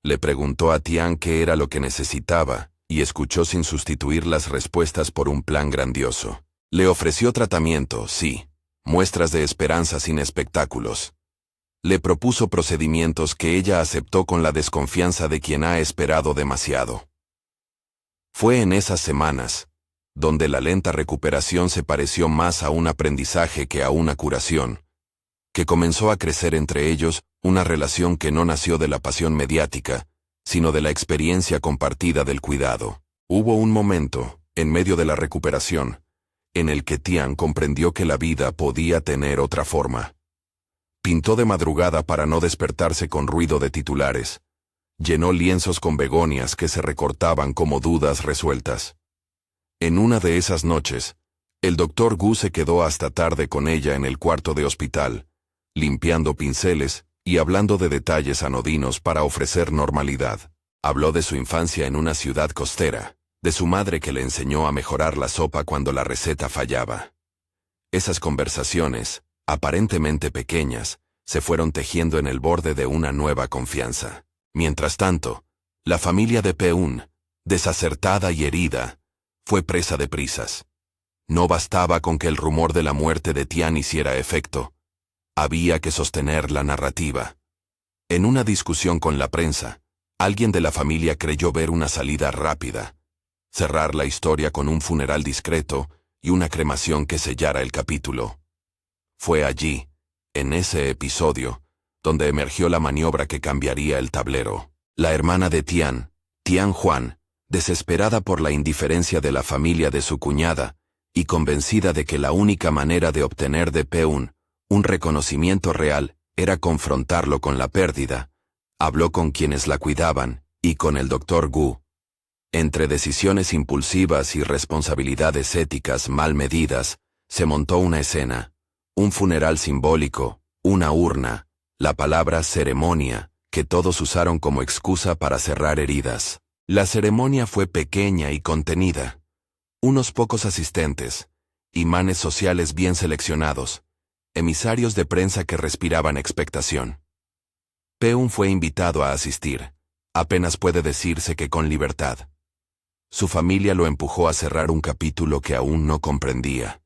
Le preguntó a Tian qué era lo que necesitaba, y escuchó sin sustituir las respuestas por un plan grandioso. Le ofreció tratamiento, sí, muestras de esperanza sin espectáculos. Le propuso procedimientos que ella aceptó con la desconfianza de quien ha esperado demasiado. Fue en esas semanas, donde la lenta recuperación se pareció más a un aprendizaje que a una curación, que comenzó a crecer entre ellos una relación que no nació de la pasión mediática, sino de la experiencia compartida del cuidado. Hubo un momento, en medio de la recuperación, en el que Tian comprendió que la vida podía tener otra forma. Pintó de madrugada para no despertarse con ruido de titulares. Llenó lienzos con begonias que se recortaban como dudas resueltas. En una de esas noches, El doctor Gu se quedó hasta tarde con ella en el cuarto de hospital, limpiando pinceles y hablando de detalles anodinos para ofrecer normalidad. Habló de su infancia en una ciudad costera, de su madre que le enseñó a mejorar la sopa cuando la receta fallaba. Esas conversaciones, aparentemente pequeñas, se fueron tejiendo en el borde de una nueva confianza. Mientras tanto, la familia de Peun, desacertada y herida, fue presa de prisas. No bastaba con que el rumor de la muerte de Tian hiciera efecto. Había que sostener la narrativa. En una discusión con la prensa, alguien de la familia creyó ver una salida rápida. Cerrar la historia con un funeral discreto y una cremación que sellara el capítulo. Fue allí, en ese episodio, donde emergió la maniobra que cambiaría el tablero. La hermana de Tian, Tian Juan, desesperada por la indiferencia de la familia de su cuñada, y convencida de que la única manera de obtener de Peun un reconocimiento real era confrontarlo con la pérdida, habló con quienes la cuidaban y con el doctor Gu. Entre decisiones impulsivas y responsabilidades éticas mal medidas, se montó una escena, un funeral simbólico, una urna, la palabra ceremonia, que todos usaron como excusa para cerrar heridas. La ceremonia fue pequeña y contenida. Unos pocos asistentes, imanes sociales bien seleccionados, emisarios de prensa que respiraban expectación. Peun fue invitado a asistir, apenas puede decirse que con libertad. Su familia lo empujó a cerrar un capítulo que aún no comprendía.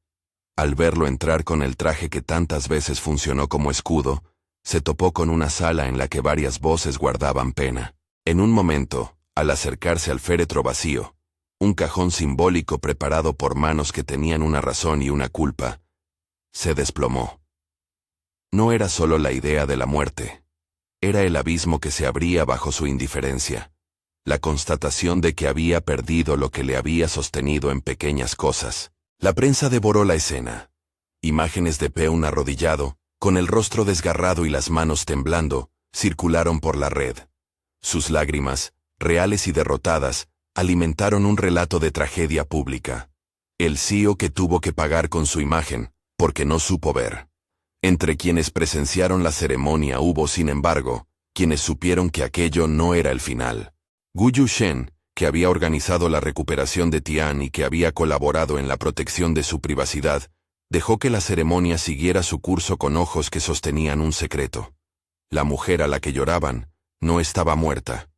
Al verlo entrar con el traje que tantas veces funcionó como escudo, se topó con una sala en la que varias voces guardaban pena. En un momento, al acercarse al féretro vacío, un cajón simbólico preparado por manos que tenían una razón y una culpa, se desplomó. No era solo la idea de la muerte. Era el abismo que se abría bajo su indiferencia. La constatación de que había perdido lo que le había sostenido en pequeñas cosas. La prensa devoró la escena. Imágenes de Peun arrodillado, con el rostro desgarrado y las manos temblando, circularon por la red. Sus lágrimas, reales y derrotadas, alimentaron un relato de tragedia pública. El CEO que tuvo que pagar con su imagen, porque no supo ver. Entre quienes presenciaron la ceremonia hubo, sin embargo, quienes supieron que aquello no era el final. Gu Yushen, que había organizado la recuperación de Tian y que había colaborado en la protección de su privacidad, dejó que la ceremonia siguiera su curso con ojos que sostenían un secreto. La mujer a la que lloraban no estaba muerta.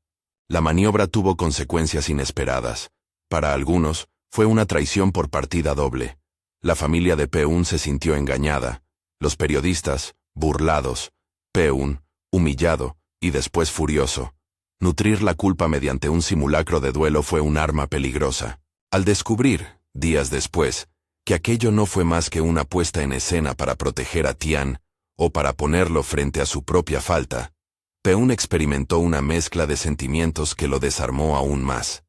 La maniobra tuvo consecuencias inesperadas. Para algunos, fue una traición por partida doble. La familia de Peun se sintió engañada. Los periodistas, burlados. Peun, humillado, y después furioso. Nutrir la culpa mediante un simulacro de duelo fue un arma peligrosa. Al descubrir, días después, que aquello no fue más que una puesta en escena para proteger a Tian, o para ponerlo frente a su propia falta, Peun experimentó una mezcla de sentimientos que lo desarmó aún más.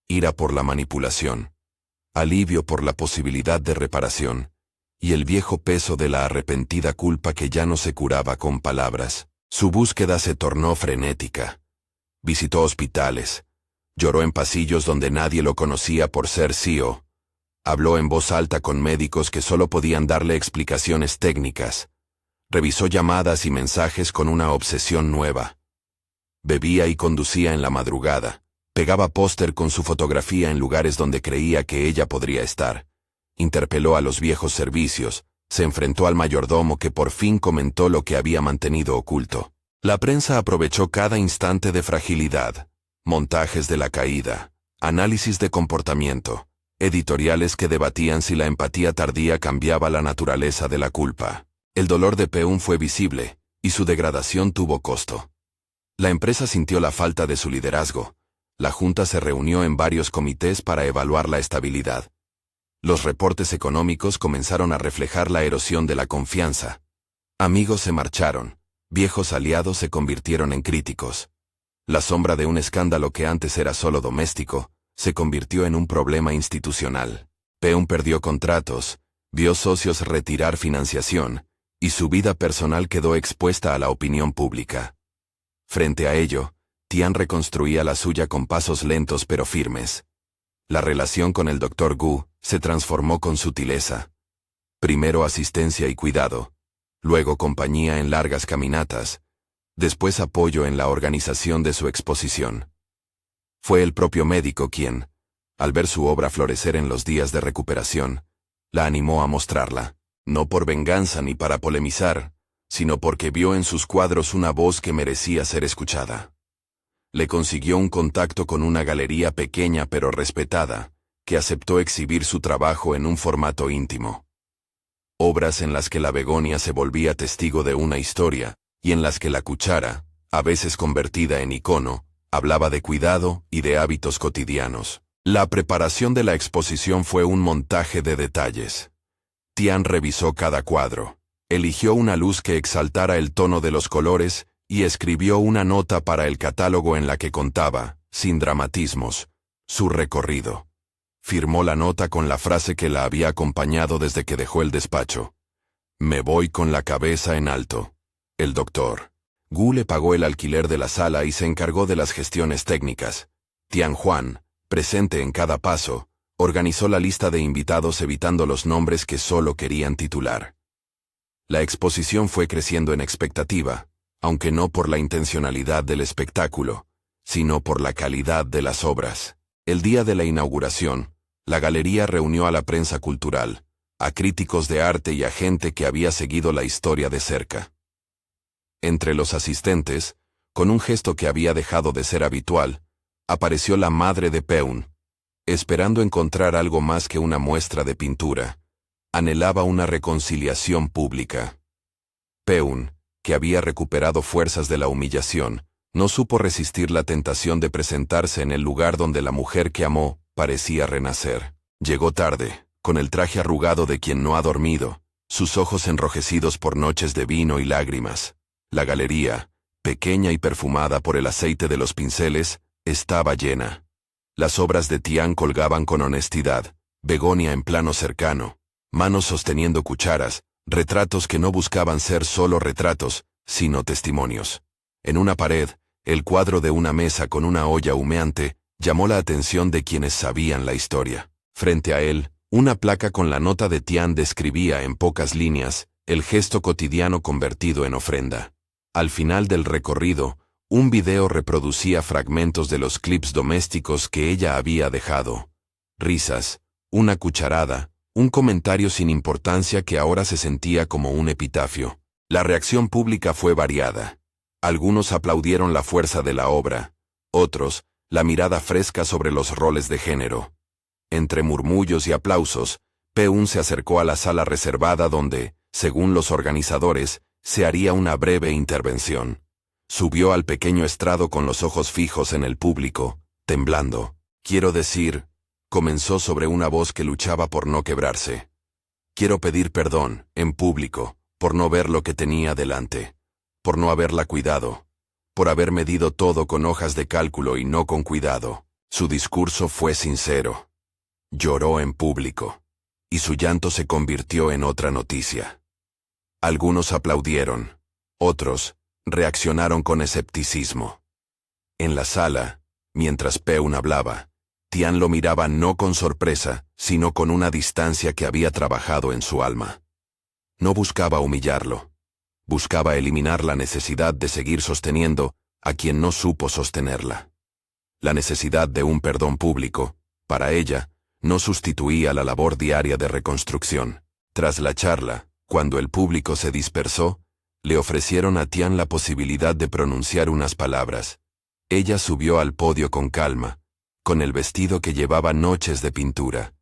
Ira por la manipulación, alivio por la posibilidad de reparación, y el viejo peso de la arrepentida culpa que ya no se curaba con palabras. Su búsqueda se tornó frenética. Visitó hospitales, lloró en pasillos donde nadie lo conocía por ser CEO, habló en voz alta con médicos que solo podían darle explicaciones técnicas, revisó llamadas y mensajes con una obsesión nueva. Bebía y conducía en la madrugada, pegaba póster con su fotografía en lugares donde creía que ella podría estar, interpeló a los viejos servicios, se enfrentó al mayordomo que por fin comentó lo que había mantenido oculto. La prensa aprovechó cada instante de fragilidad, montajes de la caída, análisis de comportamiento, editoriales que debatían si la empatía tardía cambiaba la naturaleza de la culpa. El dolor de Peun fue visible, y su degradación tuvo costo. La empresa sintió la falta de su liderazgo. La junta se reunió en varios comités para evaluar la estabilidad. Los reportes económicos comenzaron a reflejar la erosión de la confianza. Amigos se marcharon. Viejos aliados se convirtieron en críticos. La sombra de un escándalo que antes era solo doméstico, se convirtió en un problema institucional. Peun perdió contratos, vio socios retirar financiación, y su vida personal quedó expuesta a la opinión pública. Frente a ello, Tian reconstruía la suya con pasos lentos pero firmes. La relación con el Dr. Gu se transformó con sutileza. Primero asistencia y cuidado, luego compañía en largas caminatas, después apoyo en la organización de su exposición. Fue el propio médico quien, al ver su obra florecer en los días de recuperación, la animó a mostrarla, no por venganza ni para polemizar, sino porque vio en sus cuadros una voz que merecía ser escuchada. Le consiguió un contacto con una galería pequeña pero respetada, que aceptó exhibir su trabajo en un formato íntimo. Obras en las que la begonia se volvía testigo de una historia, y en las que la cuchara, a veces convertida en icono, hablaba de cuidado y de hábitos cotidianos. La preparación de la exposición fue un montaje de detalles. Tian revisó cada cuadro, eligió una luz que exaltara el tono de los colores y escribió una nota para el catálogo en la que contaba, sin dramatismos, su recorrido. Firmó la nota con la frase que la había acompañado desde que dejó el despacho. Me voy con la cabeza en alto. El doctor Gu le pagó el alquiler de la sala y se encargó de las gestiones técnicas. Tian Juan, presente en cada paso, organizó la lista de invitados evitando los nombres que solo querían titular. La exposición fue creciendo en expectativa, aunque no por la intencionalidad del espectáculo, sino por la calidad de las obras. El día de la inauguración, la galería reunió a la prensa cultural, a críticos de arte y a gente que había seguido la historia de cerca. Entre los asistentes, con un gesto que había dejado de ser habitual, apareció la madre de Peun. Esperando encontrar algo más que una muestra de pintura, anhelaba una reconciliación pública. Peun, que había recuperado fuerzas de la humillación, no supo resistir la tentación de presentarse en el lugar donde la mujer que amó parecía renacer. Llegó tarde, con el traje arrugado de quien no ha dormido, sus ojos enrojecidos por noches de vino y lágrimas. La galería, pequeña y perfumada por el aceite de los pinceles, estaba llena. Las obras de Tian colgaban con honestidad, begonia en plano cercano, manos sosteniendo cucharas, retratos que no buscaban ser solo retratos, sino testimonios. En una pared, el cuadro de una mesa con una olla humeante llamó la atención de quienes sabían la historia. Frente a él, una placa con la nota de Tian describía en pocas líneas el gesto cotidiano convertido en ofrenda. Al final del recorrido, un video reproducía fragmentos de los clips domésticos que ella había dejado. Risas, una cucharada, un comentario sin importancia que ahora se sentía como un epitafio. La reacción pública fue variada. Algunos aplaudieron la fuerza de la obra, otros, la mirada fresca sobre los roles de género. Entre murmullos y aplausos, Peun se acercó a la sala reservada donde, según los organizadores, se haría una breve intervención. Subió al pequeño estrado con los ojos fijos en el público, temblando. Quiero decir, comenzó sobre una voz que luchaba por no quebrarse. Quiero pedir perdón, en público, por no ver lo que tenía delante, por no haberla cuidado, por haber medido todo con hojas de cálculo y no con cuidado. Su discurso fue sincero. Lloró en público, y su llanto se convirtió en otra noticia. Algunos aplaudieron, otros reaccionaron con escepticismo. En la sala, mientras Peun hablaba, Tian lo miraba no con sorpresa, sino con una distancia que había trabajado en su alma. No buscaba humillarlo. Buscaba eliminar la necesidad de seguir sosteniendo a quien no supo sostenerla. La necesidad de un perdón público, para ella, no sustituía la labor diaria de reconstrucción. Tras la charla, cuando el público se dispersó, le ofrecieron a Tian la posibilidad de pronunciar unas palabras. Ella subió al podio con calma, con el vestido que llevaba noches de pintura.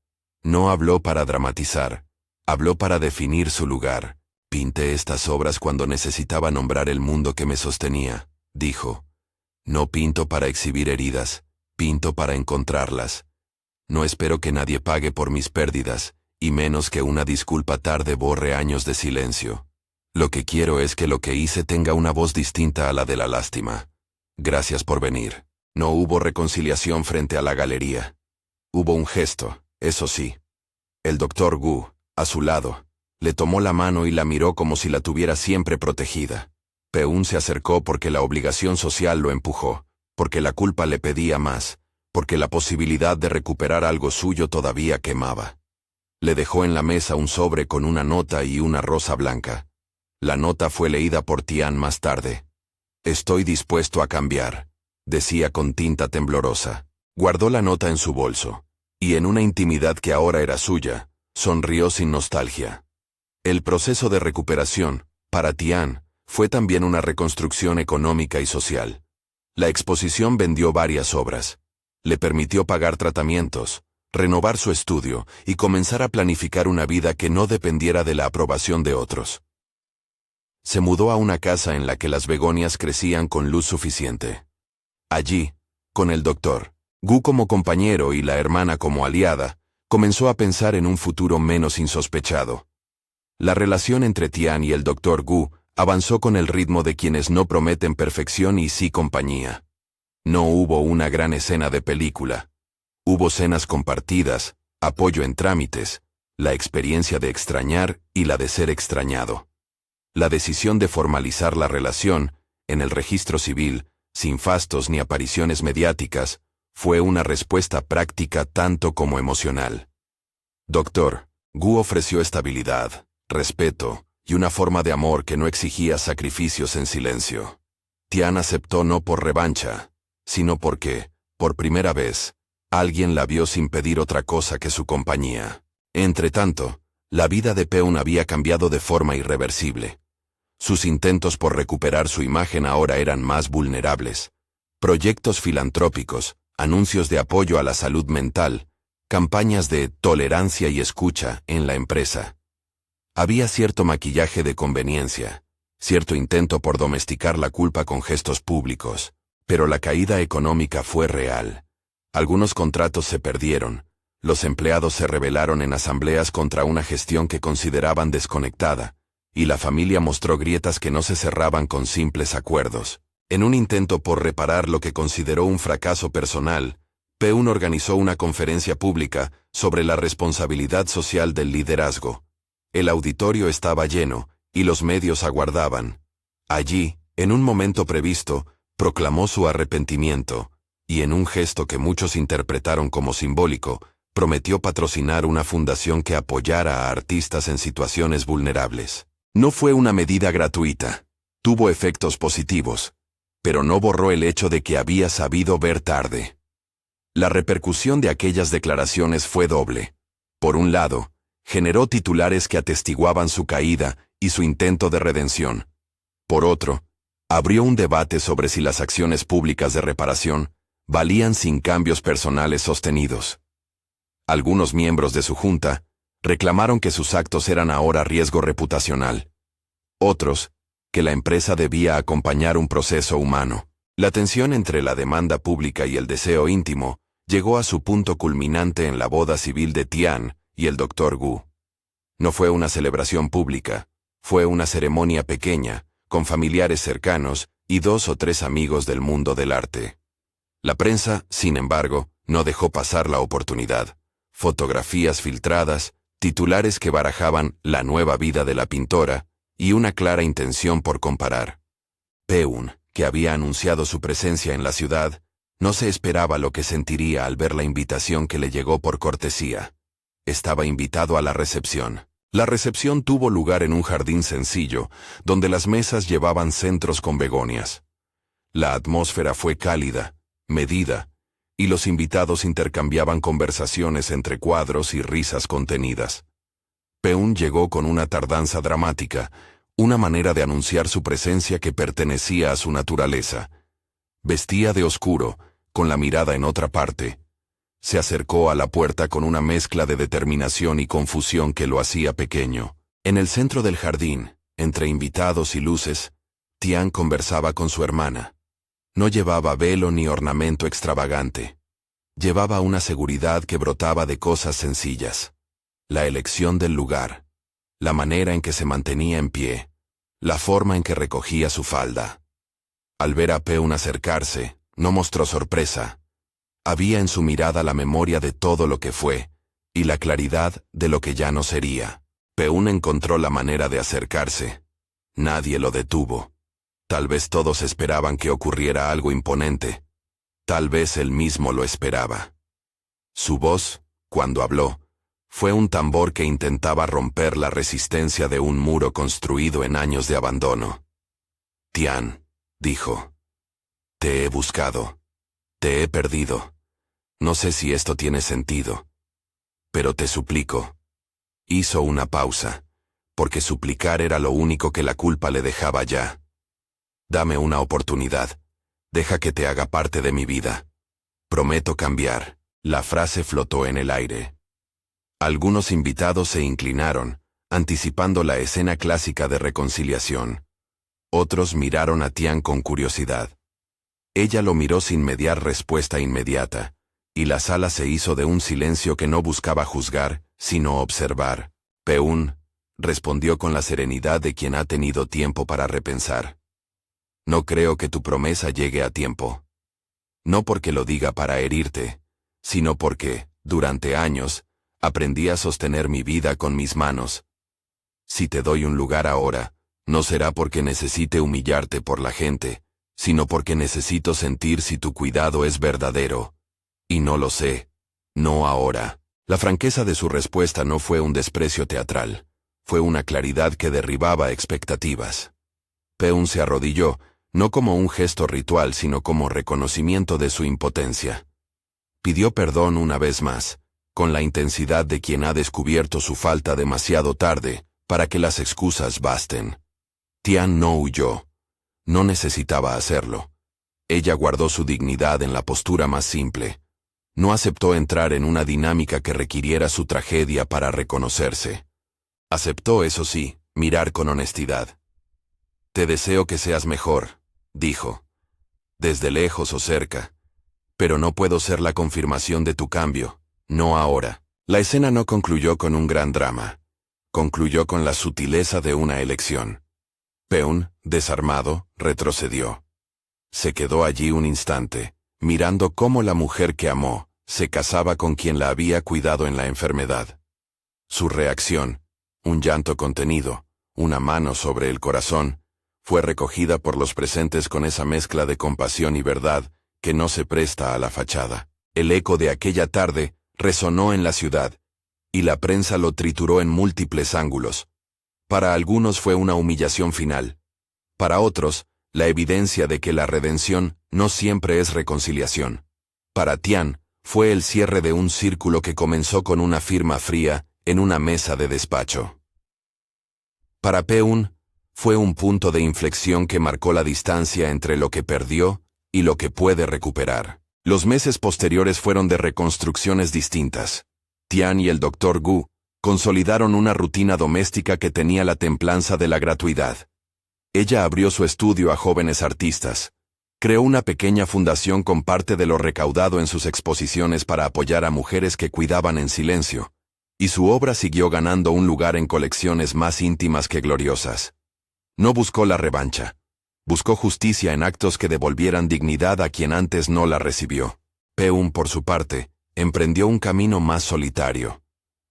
No habló para dramatizar, habló para definir su lugar. Pinté estas obras cuando necesitaba nombrar el mundo que me sostenía, dijo. No pinto para exhibir heridas, pinto para encontrarlas. No espero que nadie pague por mis pérdidas, y menos que una disculpa tarde borre años de silencio. Lo que quiero es que lo que hice tenga una voz distinta a la de la lástima. Gracias por venir. No hubo reconciliación frente a la galería. Hubo un gesto, eso sí. El Dr. Gu, a su lado, le tomó la mano y la miró como si la tuviera siempre protegida. Peun se acercó porque la obligación social lo empujó, porque la culpa le pedía más, porque la posibilidad de recuperar algo suyo todavía quemaba. Le dejó en la mesa un sobre con una nota y una rosa blanca. La nota fue leída por Tian más tarde. «Estoy dispuesto a cambiar», decía con tinta temblorosa. Guardó la nota en su bolso, y en una intimidad que ahora era suya, sonrió sin nostalgia. El proceso de recuperación, para Tian, fue también una reconstrucción económica y social. La exposición vendió varias obras. Le permitió pagar tratamientos, renovar su estudio y comenzar a planificar una vida que no dependiera de la aprobación de otros. Se mudó a una casa en la que las begonias crecían con luz suficiente. Allí, con el doctor Gu como compañero y la hermana como aliada, comenzó a pensar en un futuro menos insospechado. La relación entre Tian y el doctor Gu avanzó con el ritmo de quienes no prometen perfección y sí compañía. No hubo una gran escena de película. Hubo cenas compartidas, apoyo en trámites, la experiencia de extrañar y la de ser extrañado. La decisión de formalizar la relación, en el registro civil, sin fastos ni apariciones mediáticas, fue una respuesta práctica tanto como emocional. Doctor Gu ofreció estabilidad, respeto y una forma de amor que no exigía sacrificios en silencio. Tian aceptó no por revancha, sino porque, por primera vez, alguien la vio sin pedir otra cosa que su compañía. Entretanto, la vida de Peun había cambiado de forma irreversible. Sus intentos por recuperar su imagen ahora eran más vulnerables. Proyectos filantrópicos, anuncios de apoyo a la salud mental, campañas de tolerancia y escucha en la empresa. Había cierto maquillaje de conveniencia, cierto intento por domesticar la culpa con gestos públicos, pero la caída económica fue real. Algunos contratos se perdieron, los empleados se rebelaron en asambleas contra una gestión que consideraban desconectada, y la familia mostró grietas que no se cerraban con simples acuerdos. En un intento por reparar lo que consideró un fracaso personal, Peun organizó una conferencia pública sobre la responsabilidad social del liderazgo. El auditorio estaba lleno, y los medios aguardaban. Allí, en un momento previsto, proclamó su arrepentimiento, y en un gesto que muchos interpretaron como simbólico, prometió patrocinar una fundación que apoyara a artistas en situaciones vulnerables. No fue una medida gratuita. Tuvo efectos positivos, pero no borró el hecho de que había sabido ver tarde. La repercusión de aquellas declaraciones fue doble. Por un lado, generó titulares que atestiguaban su caída y su intento de redención. Por otro, abrió un debate sobre si las acciones públicas de reparación valían sin cambios personales sostenidos. Algunos miembros de su junta reclamaron que sus actos eran ahora riesgo reputacional. Otros, que la empresa debía acompañar un proceso humano. La tensión entre la demanda pública y el deseo íntimo llegó a su punto culminante en la boda civil de Tian y el doctor Gu. No fue una celebración pública, fue una ceremonia pequeña, con familiares cercanos y 2 o 3 amigos del mundo del arte. La prensa, sin embargo, no dejó pasar la oportunidad. Fotografías filtradas, titulares que barajaban la nueva vida de la pintora y una clara intención por comparar. Peun, que había anunciado su presencia en la ciudad, no se esperaba lo que sentiría al ver la invitación que le llegó por cortesía. Estaba invitado a la recepción. La recepción tuvo lugar en un jardín sencillo, donde las mesas llevaban centros con begonias. La atmósfera fue cálida, medida, y los invitados intercambiaban conversaciones entre cuadros y risas contenidas. Peun llegó con una tardanza dramática, una manera de anunciar su presencia que pertenecía a su naturaleza. Vestía de oscuro, con la mirada en otra parte. Se acercó a la puerta con una mezcla de determinación y confusión que lo hacía pequeño. En el centro del jardín, entre invitados y luces, Tian conversaba con su hermana. No llevaba velo ni ornamento extravagante. Llevaba una seguridad que brotaba de cosas sencillas. La elección del lugar, la manera en que se mantenía en pie, la forma en que recogía su falda. Al ver a Peun acercarse, no mostró sorpresa. Había en su mirada la memoria de todo lo que fue, y la claridad de lo que ya no sería. Peun encontró la manera de acercarse. Nadie lo detuvo. Tal vez todos esperaban que ocurriera algo imponente. Tal vez él mismo lo esperaba. Su voz, cuando habló, fue un tambor que intentaba romper la resistencia de un muro construido en años de abandono. Tian, dijo. Te he buscado. Te he perdido. No sé si esto tiene sentido. Pero te suplico. Hizo una pausa, porque suplicar era lo único que la culpa le dejaba ya. Dame una oportunidad. Deja que te haga parte de mi vida. Prometo cambiar. La frase flotó en el aire. Algunos invitados se inclinaron, anticipando la escena clásica de reconciliación. Otros miraron a Tian con curiosidad. Ella lo miró sin mediar respuesta inmediata, y la sala se hizo de un silencio que no buscaba juzgar, sino observar. Peún, respondió con la serenidad de quien ha tenido tiempo para repensar. No creo que tu promesa llegue a tiempo. No porque lo diga para herirte, sino porque, durante años, aprendí a sostener mi vida con mis manos. Si te doy un lugar ahora, no será porque necesite humillarte por la gente, sino porque necesito sentir si tu cuidado es verdadero. Y no lo sé. No ahora. La franqueza de su respuesta no fue un desprecio teatral. Fue una claridad que derribaba expectativas. Peún se arrodilló, no como un gesto ritual, sino como reconocimiento de su impotencia. Pidió perdón una vez más, con la intensidad de quien ha descubierto su falta demasiado tarde, para que las excusas basten. Tian no huyó. No necesitaba hacerlo. Ella guardó su dignidad en la postura más simple. No aceptó entrar en una dinámica que requiriera su tragedia para reconocerse. Aceptó, eso sí, mirar con honestidad. Te deseo que seas mejor, dijo. Desde lejos o cerca. Pero no puedo ser la confirmación de tu cambio, no ahora. La escena no concluyó con un gran drama. Concluyó con la sutileza de una elección. Peún, desarmado, retrocedió. Se quedó allí un instante, mirando cómo la mujer que amó se casaba con quien la había cuidado en la enfermedad. Su reacción, un llanto contenido, una mano sobre el corazón, fue recogida por los presentes con esa mezcla de compasión y verdad que no se presta a la fachada. El eco de aquella tarde resonó en la ciudad, y la prensa lo trituró en múltiples ángulos. Para algunos fue una humillación final. Para otros, la evidencia de que la redención no siempre es reconciliación. Para Tian, fue el cierre de un círculo que comenzó con una firma fría en una mesa de despacho. Para Peún, fue un punto de inflexión que marcó la distancia entre lo que perdió y lo que puede recuperar. Los meses posteriores fueron de reconstrucciones distintas. Tian y el Dr. Gu consolidaron una rutina doméstica que tenía la templanza de la gratuidad. Ella abrió su estudio a jóvenes artistas. Creó una pequeña fundación con parte de lo recaudado en sus exposiciones para apoyar a mujeres que cuidaban en silencio, y su obra siguió ganando un lugar en colecciones más íntimas que gloriosas. No buscó la revancha. Buscó justicia en actos que devolvieran dignidad a quien antes no la recibió. Peún, por su parte, emprendió un camino más solitario.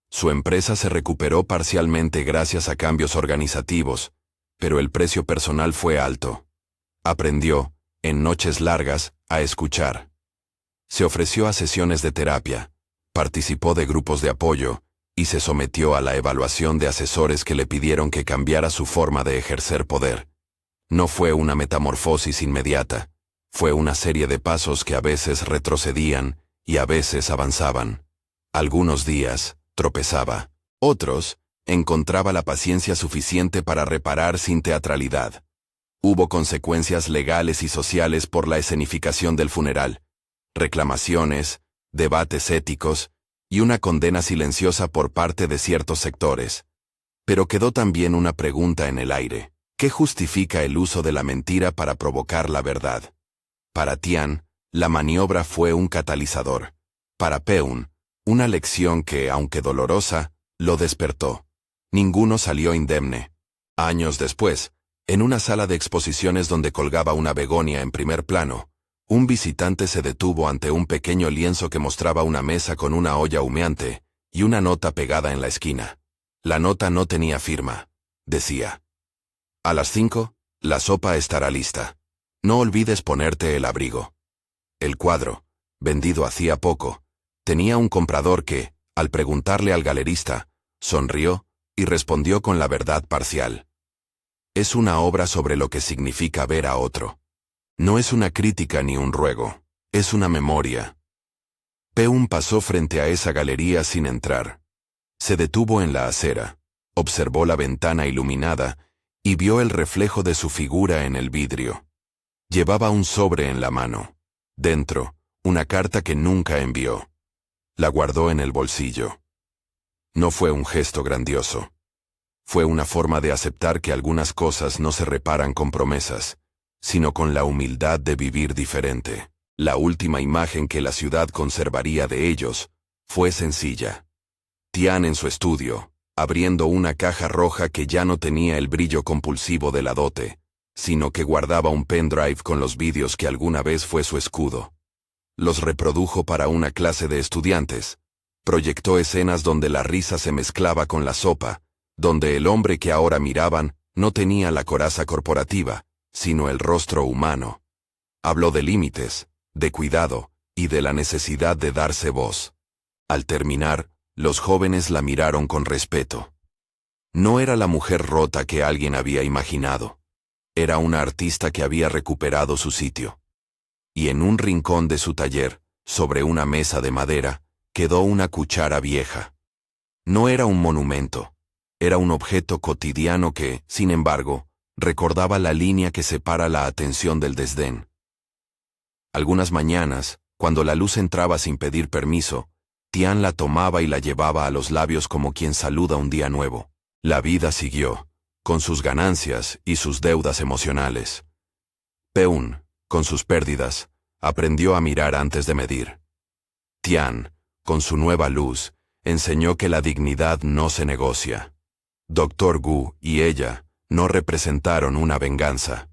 Su empresa se recuperó parcialmente gracias a cambios organizativos, pero el precio personal fue alto. Aprendió, en noches largas, a escuchar. Se ofreció a sesiones de terapia, participó de grupos de apoyo, y se sometió a la evaluación de asesores que le pidieron que cambiara su forma de ejercer poder. No fue una metamorfosis inmediata, fue una serie de pasos que a veces retrocedían y a veces avanzaban. Algunos días, tropezaba. Otros, encontraba la paciencia suficiente para reparar sin teatralidad. Hubo consecuencias legales y sociales por la escenificación del funeral, reclamaciones, debates éticos, y una condena silenciosa por parte de ciertos sectores. Pero quedó también una pregunta en el aire. ¿Qué justifica el uso de la mentira para provocar la verdad? Para Tian, la maniobra fue un catalizador. Para Peún, una lección que, aunque dolorosa, lo despertó. Ninguno salió indemne. Años después, en una sala de exposiciones donde colgaba una begonia en primer plano, un visitante se detuvo ante un pequeño lienzo que mostraba una mesa con una olla humeante y una nota pegada en la esquina. La nota no tenía firma. Decía: a las 5, la sopa estará lista. No olvides ponerte el abrigo. El cuadro, vendido hacía poco, tenía un comprador que, al preguntarle al galerista, sonrió y respondió con la verdad parcial. Es una obra sobre lo que significa ver a otro. No es una crítica ni un ruego, es una memoria. Peun pasó frente a esa galería sin entrar. Se detuvo en la acera, observó la ventana iluminada y vio el reflejo de su figura en el vidrio. Llevaba un sobre en la mano. Dentro, una carta que nunca envió. La guardó en el bolsillo. No fue un gesto grandioso. Fue una forma de aceptar que algunas cosas no se reparan con promesas, sino con la humildad de vivir diferente. La última imagen que la ciudad conservaría de ellos fue sencilla. Tian en su estudio, abriendo una caja roja que ya no tenía el brillo compulsivo de la dote, sino que guardaba un pendrive con los vídeos que alguna vez fue su escudo. Los reprodujo para una clase de estudiantes. Proyectó escenas donde la risa se mezclaba con la sopa, donde el hombre que ahora miraban no tenía la coraza corporativa, sino el rostro humano. Habló de límites, de cuidado y de la necesidad de darse voz. Al terminar, los jóvenes la miraron con respeto. No era la mujer rota que alguien había imaginado. Era una artista que había recuperado su sitio. Y en un rincón de su taller, sobre una mesa de madera, quedó una cuchara vieja. No era un monumento, era un objeto cotidiano que, sin embargo, recordaba la línea que separa la atención del desdén. Algunas mañanas, cuando la luz entraba sin pedir permiso, Tian la tomaba y la llevaba a los labios como quien saluda un día nuevo. La vida siguió, con sus ganancias y sus deudas emocionales. Peun, con sus pérdidas, aprendió a mirar antes de medir. Tian, con su nueva luz, enseñó que la dignidad no se negocia. Dr. Gu y ella no representaron una venganza.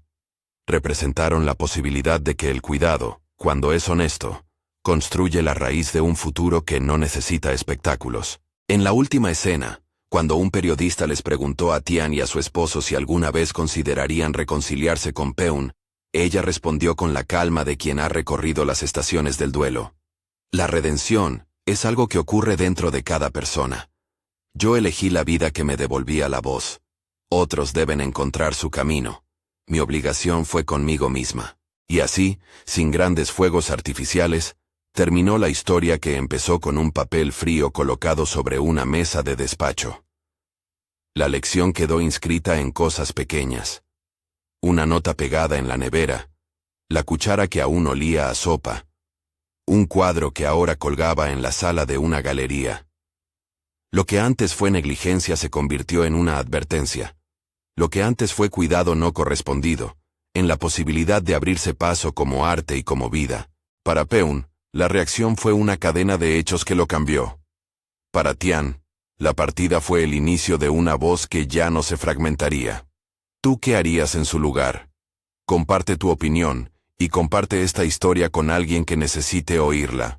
Representaron la posibilidad de que el cuidado, cuando es honesto, construye la raíz de un futuro que no necesita espectáculos. En la última escena, cuando un periodista les preguntó a Tian y a su esposo si alguna vez considerarían reconciliarse con Peun, ella respondió con la calma de quien ha recorrido las estaciones del duelo. La redención es algo que ocurre dentro de cada persona. Yo elegí la vida que me devolvía la voz. Otros deben encontrar su camino. Mi obligación fue conmigo misma. Y así, sin grandes fuegos artificiales, terminó la historia que empezó con un papel frío colocado sobre una mesa de despacho. La lección quedó inscrita en cosas pequeñas. Una nota pegada en la nevera, la cuchara que aún olía a sopa, un cuadro que ahora colgaba en la sala de una galería. Lo que antes fue negligencia se convirtió en una advertencia. Lo que antes fue cuidado no correspondido, en la posibilidad de abrirse paso como arte y como vida. Para Peun, la reacción fue una cadena de hechos que lo cambió. Para Tian, la partida fue el inicio de una voz que ya no se fragmentaría. ¿Tú qué harías en su lugar? Comparte tu opinión, y comparte esta historia con alguien que necesite oírla.